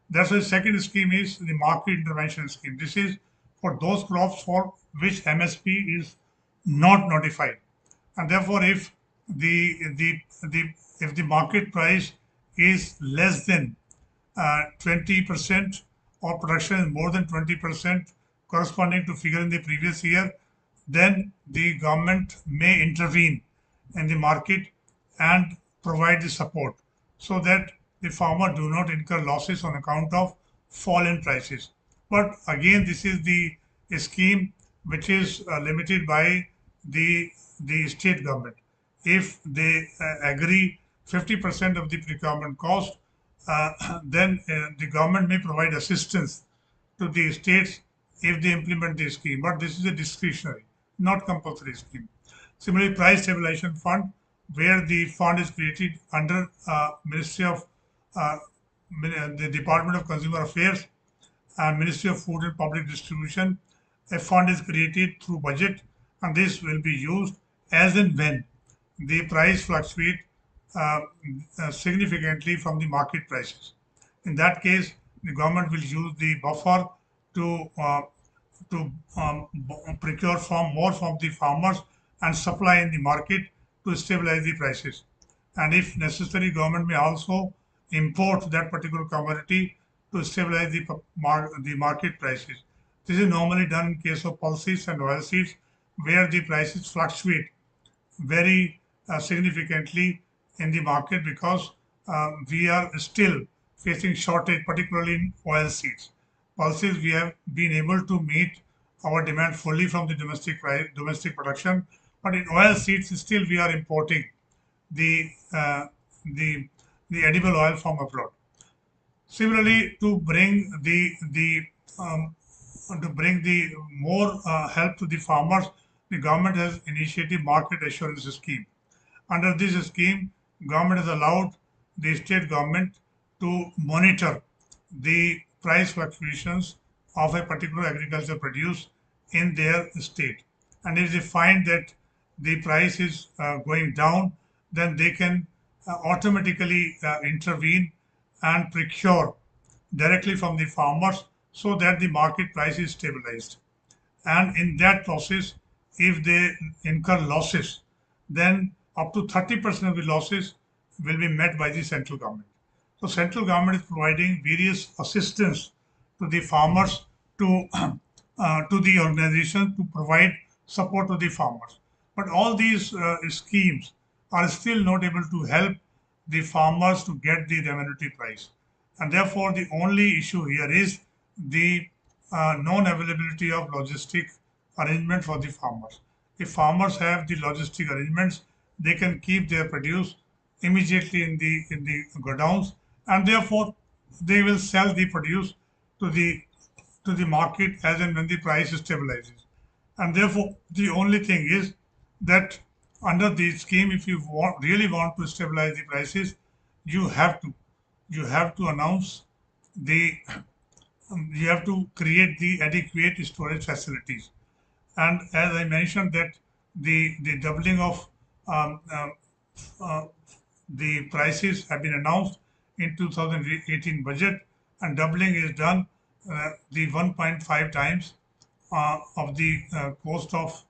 That's why the second scheme is the market intervention scheme. This is for those crops for which MSP is not notified, and therefore, if the market price is less than 20% or production is more than 20% corresponding to figure in the previous year, then the government may intervene in the market and provide the support so that the farmer do not incur losses on account of fall in prices. But again, this is the scheme which is limited by the state government. If they agree 50% of the procurement cost, then the government may provide assistance to the states if they implement the scheme. But this is a discretionary, not compulsory scheme. Similarly, price stabilization fund, where the fund is created under Ministry of the Department of Consumer Affairs and Ministry of Food and Public Distribution. A fund is created through budget, and this will be used as and when the price fluctuate significantly from the market prices. In that case, the government will use the buffer to procure more from the farmers and supply in the market to stabilize the prices. And if necessary, government may also import that particular commodity to stabilize the market prices. This is normally done in case of pulses and oilseeds, where the prices fluctuate very significantly in the market because we are still facing shortage, particularly in oilseeds. Pulses, we have been able to meet our demand fully from the domestic production, but in oilseeds still we are importing the edible oil from abroad. Similarly, to bring the more help to the farmers, the government has initiated market assurance scheme. Under this scheme, government has allowed the state government to monitor the price fluctuations of a particular agricultural produce in their state. And if they find that the price is going down, then they can automatically intervene and procure directly from the farmers so that the market price is stabilized. And in that process, if they incur losses, then up to 30% of the losses will be met by the central government. So central government is providing various assistance to the farmers, to to the organization, to provide support to the farmers. But all these schemes are still not able to help the farmers to get the remunerative price. And therefore, the only issue here is the non-availability of logistic arrangement for the farmers. If farmers have the logistic arrangements, they can keep their produce immediately in the godowns, and therefore they will sell the produce to the market as and when the price stabilizes. And therefore, the only thing is that under the scheme, if you really want to stabilize the prices, you have to you have to announce the you have to create the adequate storage facilities. And as I mentioned that the doubling of um, um, uh, the prices have been announced in 2018 budget, and doubling is done the 1.5 times of the cost of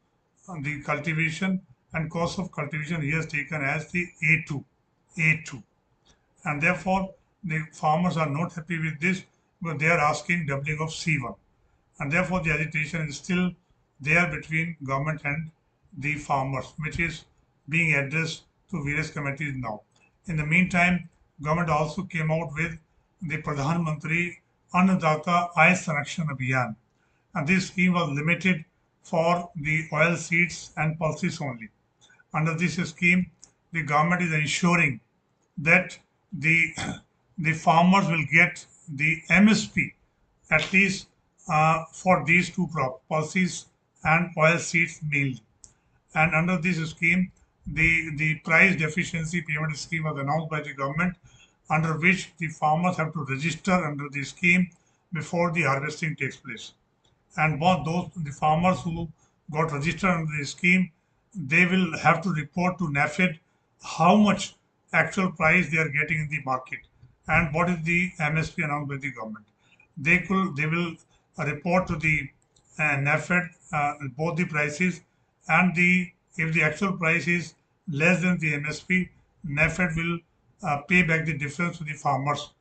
the cultivation, and cost of cultivation here is taken as the A2. A2. And therefore, the farmers are not happy with this, but they are asking doubling of C1. And therefore, the agitation is still there between government and the farmers, which is being addressed to various committees now. In the meantime, government also came out with the Pradhan Mantri Annadata Aay Sarakshan Abhiyan, and this scheme was limited for the oil seeds and pulses only. Under this scheme, the government is ensuring that the the farmers will get the MSP at least for these two crops, pulses and oil seeds mainly. And under this scheme, the price deficiency payment scheme was announced by the government, under which the farmers have to register under the scheme before the harvesting takes place. And both those the farmers who got registered under the scheme, they will have to report to NAFED how much actual price they are getting in the market and what is the MSP announced by the government. They will report to the NAFED both the prices, and the if the actual price is less than the MSP, NAFED will pay back the difference to the farmers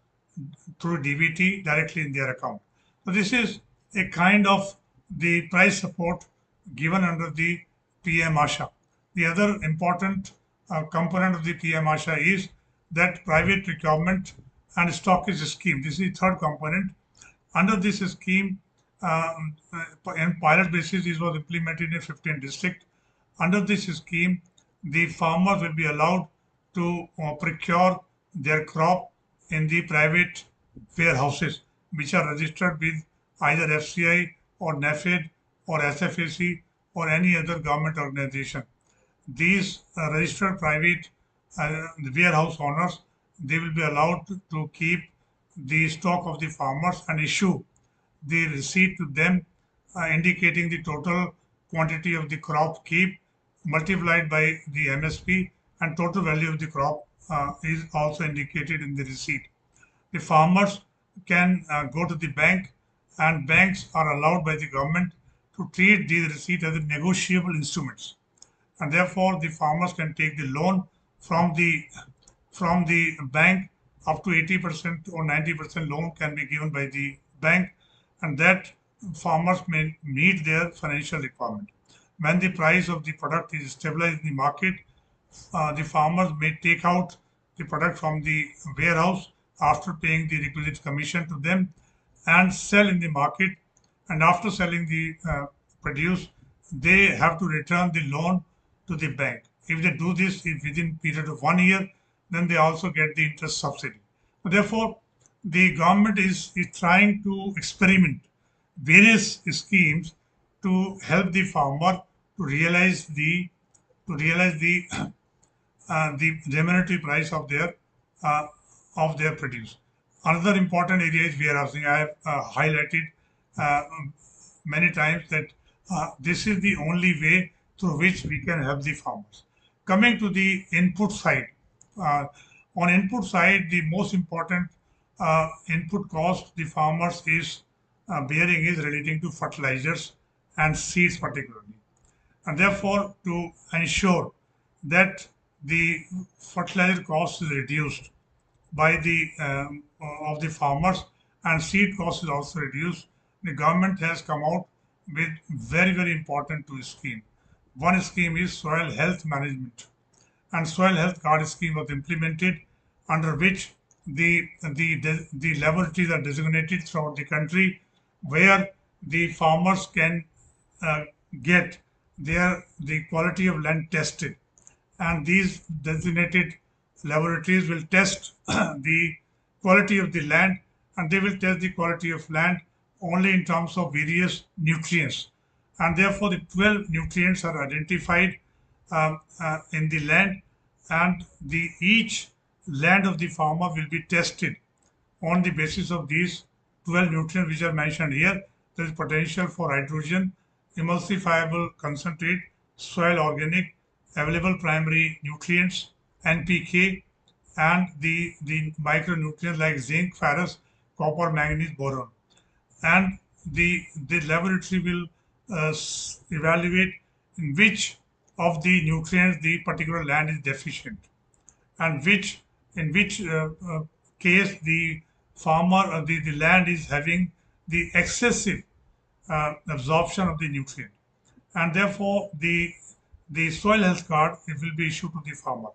through DBT directly in their account. So this is a kind of the price support given under the PM ASHA. The other important component of the PM ASHA is that private procurement and stockage scheme. This is the third component. Under this scheme, in pilot basis, this was implemented in 15 districts. Under this scheme, the farmers will be allowed to procure their crop in the private warehouses, which are registered with either FCI or NAFED or SFAC or any other government organization. These registered private warehouse owners, they will be allowed to keep the stock of the farmers and issue the receipt to them indicating the total quantity of the crop keep multiplied by the MSP, and total value of the crop is also indicated in the receipt. The farmers can go to the bank, and banks are allowed by the government to treat these receipts as negotiable instruments, and therefore the farmers can take the loan from the bank. Up to 80% or 90% loan can be given by the bank, and that farmers may meet their financial requirement. When the price of the product is stabilized in the market, the farmers may take out the product from the warehouse after paying the requisite commission to them and sell in the market. And after selling the produce, they have to return the loan to the bank. If they do this within period of 1 year, then they also get the interest subsidy. Therefore, the government is trying to experiment various schemes to help the farmer to realize the the remunerative price uh, of their produce. Another important area is warehousing. I have highlighted uh, many times that this is the only way through which we can help the farmers. Coming to the input side, uh, on input side, the most important input cost the farmers is bearing is relating to fertilizers and seeds particularly. And therefore, to ensure that the fertilizer cost is reduced by the of the farmers, and seed cost is also reduced. The government has come out with very important two schemes. One scheme is soil health management, and soil health card scheme was implemented, under which the laboratories are designated throughout the country, where the farmers can uh, get the quality of land tested, and these designated laboratories will test the quality of the land, and they will test the quality of land only in terms of various nutrients, and therefore the 12 nutrients are identified in the land, and the each land of the farmer will be tested on the basis of these 12 nutrients which are mentioned here. There is potential for hydrogen, emulsifiable concentrate, soil organic, available primary nutrients, NPK, and the micronutrients like zinc, ferrous, copper, manganese, boron. And the laboratory will evaluate in which of the nutrients the particular land is deficient, and which in which case the farmer or the land is having the excessive absorption of the nutrient, and therefore the soil health card, it will be issued to the farmer,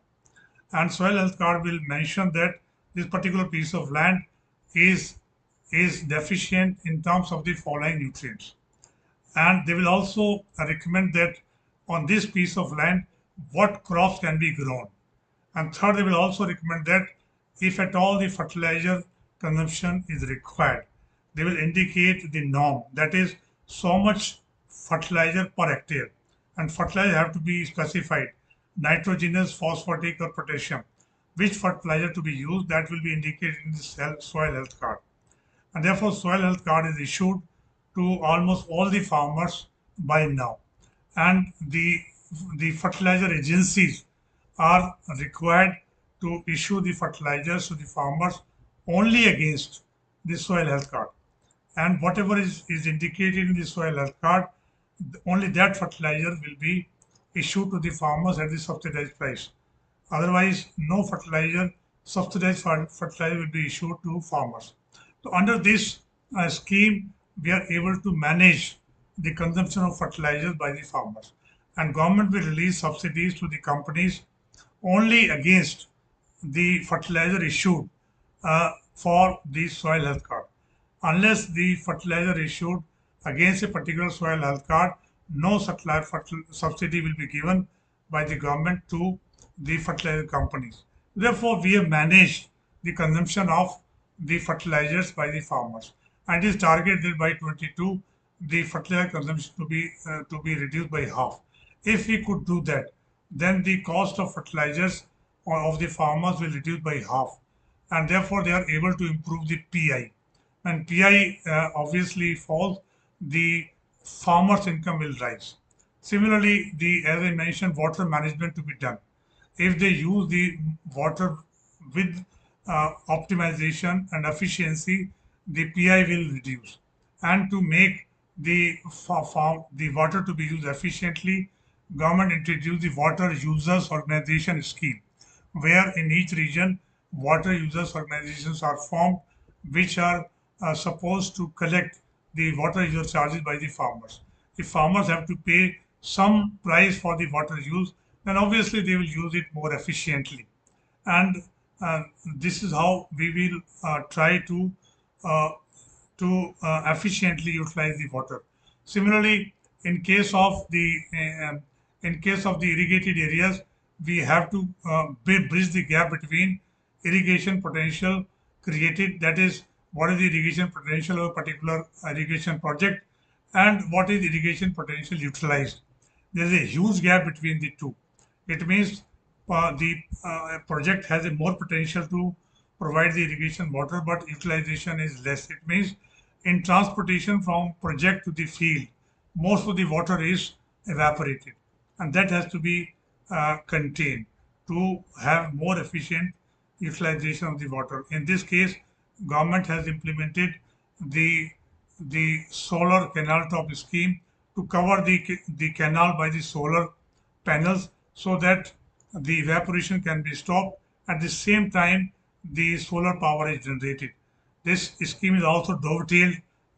and soil health card will mention that this particular piece of land is is deficient in terms of the following nutrients, and they will also recommend that on this piece of land what crops can be grown. And third, they will also recommend that if at all the fertilizer consumption is required, they will indicate the norm, that is so much fertilizer per hectare. And fertilizer have to be specified, nitrogenous, phosphatic, or potassium. Which fertilizer to be used, that will be indicated in the soil health card. And therefore soil health card is issued to almost all the farmers by now, and the fertilizer agencies are required to issue the fertilizers to the farmers only against the soil health card, and whatever is indicated in the soil health card, only that fertilizer will be issued to the farmers at the subsidized price. Otherwise, no fertilizer, subsidized fertilizer will be issued to farmers. So under this scheme, we are able to manage the consumption of fertilizers by the farmers. And government will release subsidies to the companies only against the fertilizer issued for the soil health card. Unless the fertilizer issued against a particular soil health card, no subsidy will be given by the government to the fertilizer companies. Therefore, we have managed the consumption of the fertilizers by the farmers, and it is targeted by 22 the fertilizer consumption to be reduced by half. If we could do that, then the cost of fertilizers of the farmers will reduce by half, and therefore they are able to improve the PI. When PI obviously falls, the farmer's income will rise. Similarly, the as I mentioned, water management to be done. If they use the water with optimization and efficiency, the PI will reduce. And to make the water to be used efficiently, government introduced the water users organization scheme, where in each region water users organizations are formed, which are supposed to collect the water user charges by the farmers. If farmers have to pay some price for the water use, then obviously they will use it more efficiently. And this is how we will try uh, to efficiently utilize the water. Similarly, in case of the in case of the irrigated areas, we have to bridge the gap between irrigation potential created, that is, what is the irrigation potential of a particular irrigation project, and what is irrigation potential utilized. There is a huge gap between the two. It means the project has a more potential to provide the irrigation water, but utilization is less. It means in transportation from project to the field, most of the water is evaporated, and that has to be contained to have more efficient utilization of the water. In this case, government has implemented the solar canal top scheme to cover the canal by the solar panels, so that the evaporation can be stopped. At the same time, the solar power is generated. This scheme is also dovetailed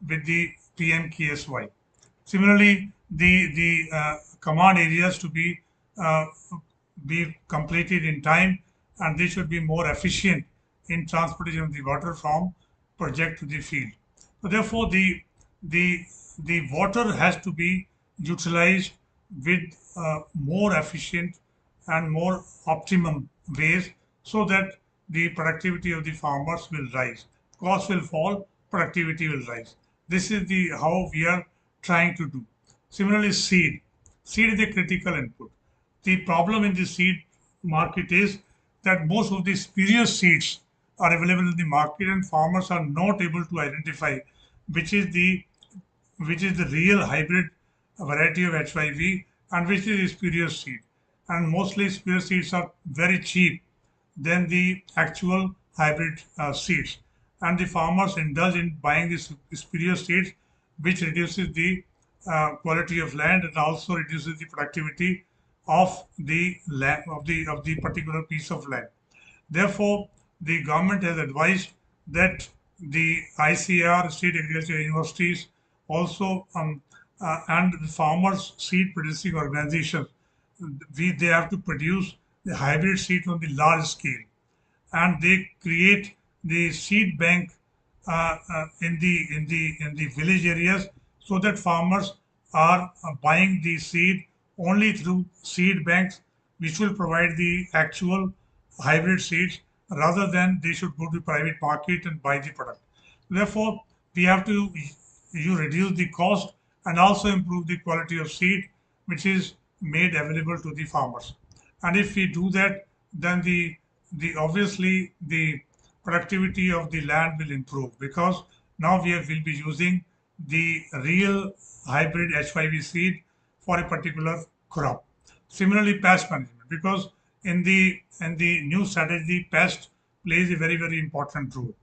with the PMKSY. Similarly, the command areas to be completed in time, and they should be more efficient in transportation of the water from project to the field. So therefore, the the water has to be utilized with more efficient and more optimum ways, so that the productivity of the farmers will rise. Cost will fall, productivity will rise. This is the how we are trying to do. Similarly, seed. Seed is a critical input. The problem in the seed market is that most of the spurious seeds are available in the market, and farmers are not able to identify which is the real hybrid variety of HYV and which is spurious seed. And mostly spurious seeds are very cheap than the actual hybrid seeds. And the farmers indulge in buying these spurious seeds, which reduces the quality of land and also reduces the productivity of the land of the particular piece of land. Therefore, the government has advised that the ICR, state agriculture universities, also and the farmers seed producing organizations, they have to produce the hybrid seed on the large scale, and they create the seed bank in the village areas, so that farmers are buying the seed only through seed banks, which will provide the actual hybrid seeds, rather than they should go to private market and buy the product. Therefore, we have to you reduce the cost and also improve the quality of seed which is made available to the farmers. And if we do that, then the obviously the productivity of the land will improve, because now will be using the real hybrid HYV seed for a particular crop. Similarly, pest management, because in the new strategy, pest plays a very important role,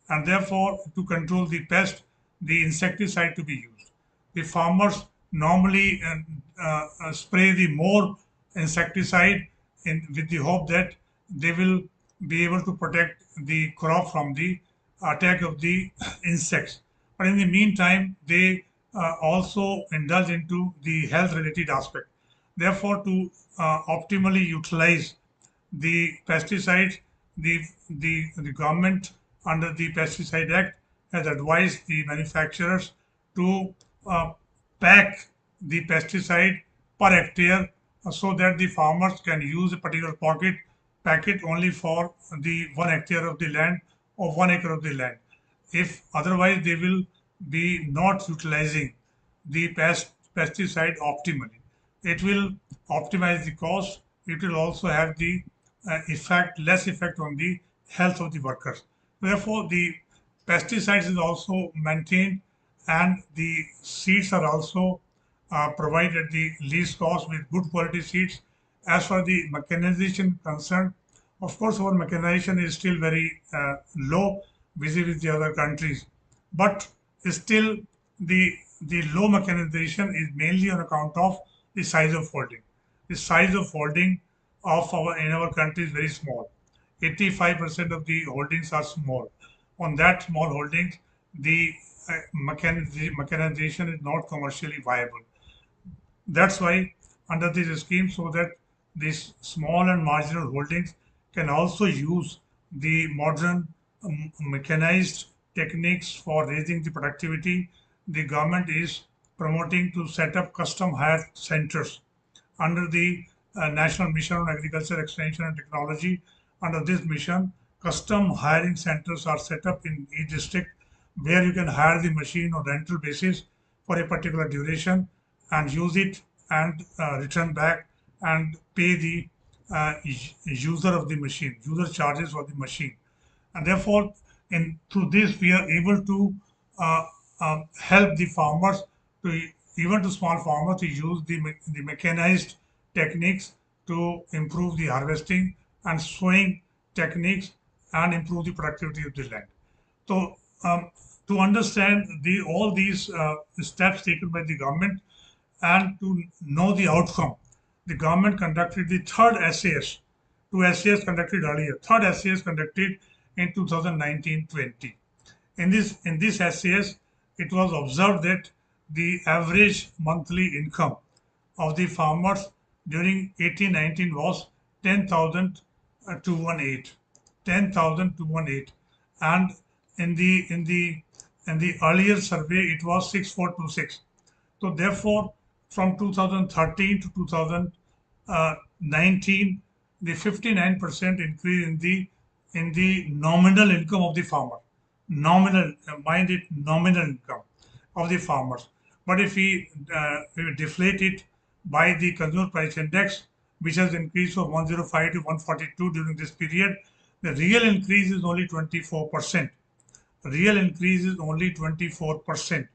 and therefore to control the pest, the insecticide to be used. The farmers normally spray the more insecticide with the hope that they will be able to protect the crop from the attack of the insects. But in the meantime, they also indulge into the health related aspect. Therefore, to optimally utilize the pesticides, the government under the Pesticide Act has advised the manufacturers to uh, pack the pesticide per hectare, so that the farmers can use a particular packet only for the 1 hectare of the land or 1 acre of the land. If otherwise, they will be not utilizing the pesticide optimally. It will optimize the cost. It will also have the less effect on the health of the workers. Therefore, the pesticides is also maintained, and the seeds are also provided at the least cost with good quality seeds. As for the mechanization concerned, of course, our mechanization is still very low vis-a-vis the other countries, but still the low mechanization is mainly on account of the size of holding. The size of holding of our in our country is very small. 85% of the holdings are small. On that small holdings, the mechanization is not commercially viable. That's why under this scheme, so that these small and marginal holdings can also use the modern mechanized techniques for raising the productivity, the government is promoting to set up custom hire centers under the National Mission on Agriculture Extension and Technology. Under this mission, custom hiring centers are set up in each district, where you can hire the machine on rental basis for a particular duration and use it, and return back and pay the user of the machine, user charges for the machine. And therefore, in through this, we are able to uh, help the farmers to even to small farmers to use the mechanized techniques to improve the harvesting and sowing techniques and improve the productivity of the land. So, to understand all these steps taken by the government and to know the outcome, the government conducted the third SAS. Two SAS conducted earlier. Third SAS conducted in 2019-20. In this SAS, it was observed that the average monthly income of the farmers during 18-19 was 10,218. 10,218, and in the earlier survey it was 6,426. So therefore, from 2013 to 2019, the 59% increase in the nominal income of the farmer. Nominal, mind it, nominal income of the farmers. But if we deflate it by the consumer price index, which has increased from 105 to 142 during this period, the real increase is only 24%. Real increase is only 24%.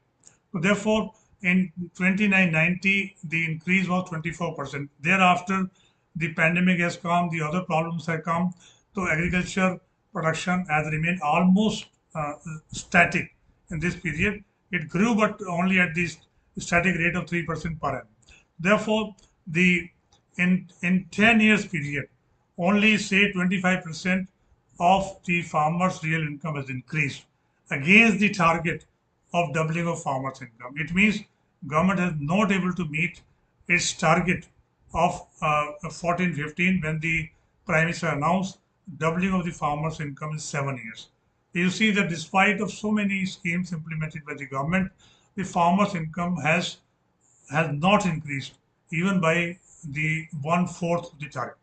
So therefore, in 2990, the increase was 24%. Thereafter, the pandemic has come, the other problems have come. So agriculture production has remained almost static in this period. It grew, but only at this static rate of 3% per annum. Therefore, the in 10 years period, only say 25% of the farmers' real income has increased against the target of doubling of farmers' income. It means government has not able to meet its target of 14-15 when the Prime Minister announced doubling of the farmers' income in 7 years. You see that despite of so many schemes implemented by the government, the farmers' income has not increased even by the one-fourth of the target.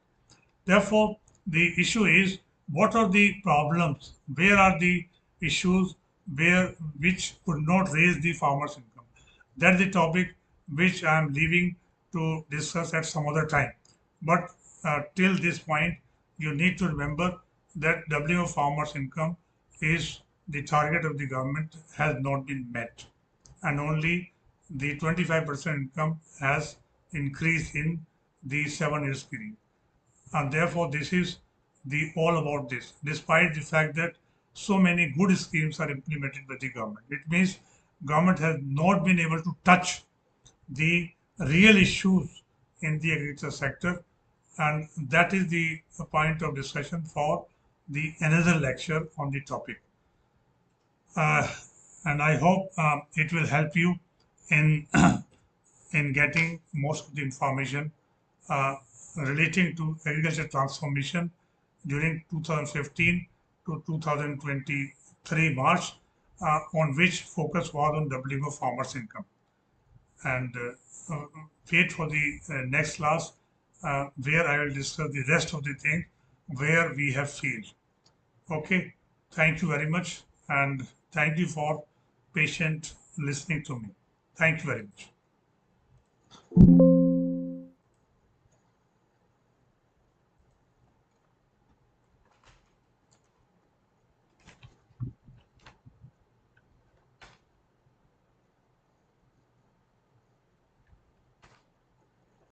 Therefore, the issue is what are the problems? Where are the issues which could not raise the farmers' income? That's the topic which I am leaving to discuss at some other time. But till this point, you need to remember that doubling of farmers' income is the target of the government has not been met, and only the 25% income has increased in the 7 years period. And therefore this is the all about this, despite the fact that so many good schemes are implemented by the government. It means government has not been able to touch the real issues in the agriculture sector, and that is the point of discussion for the another lecture on the topic. uh, and I hope it will help you in in getting most of the information uh, relating to agriculture transformation during 2015 to 2023 March, on which focus was on doubling of farmers' income. And wait for the next class where I will discuss the rest of the things where we have failed. Okay, thank you very much, and thank you for patient listening to me. Thank you very much.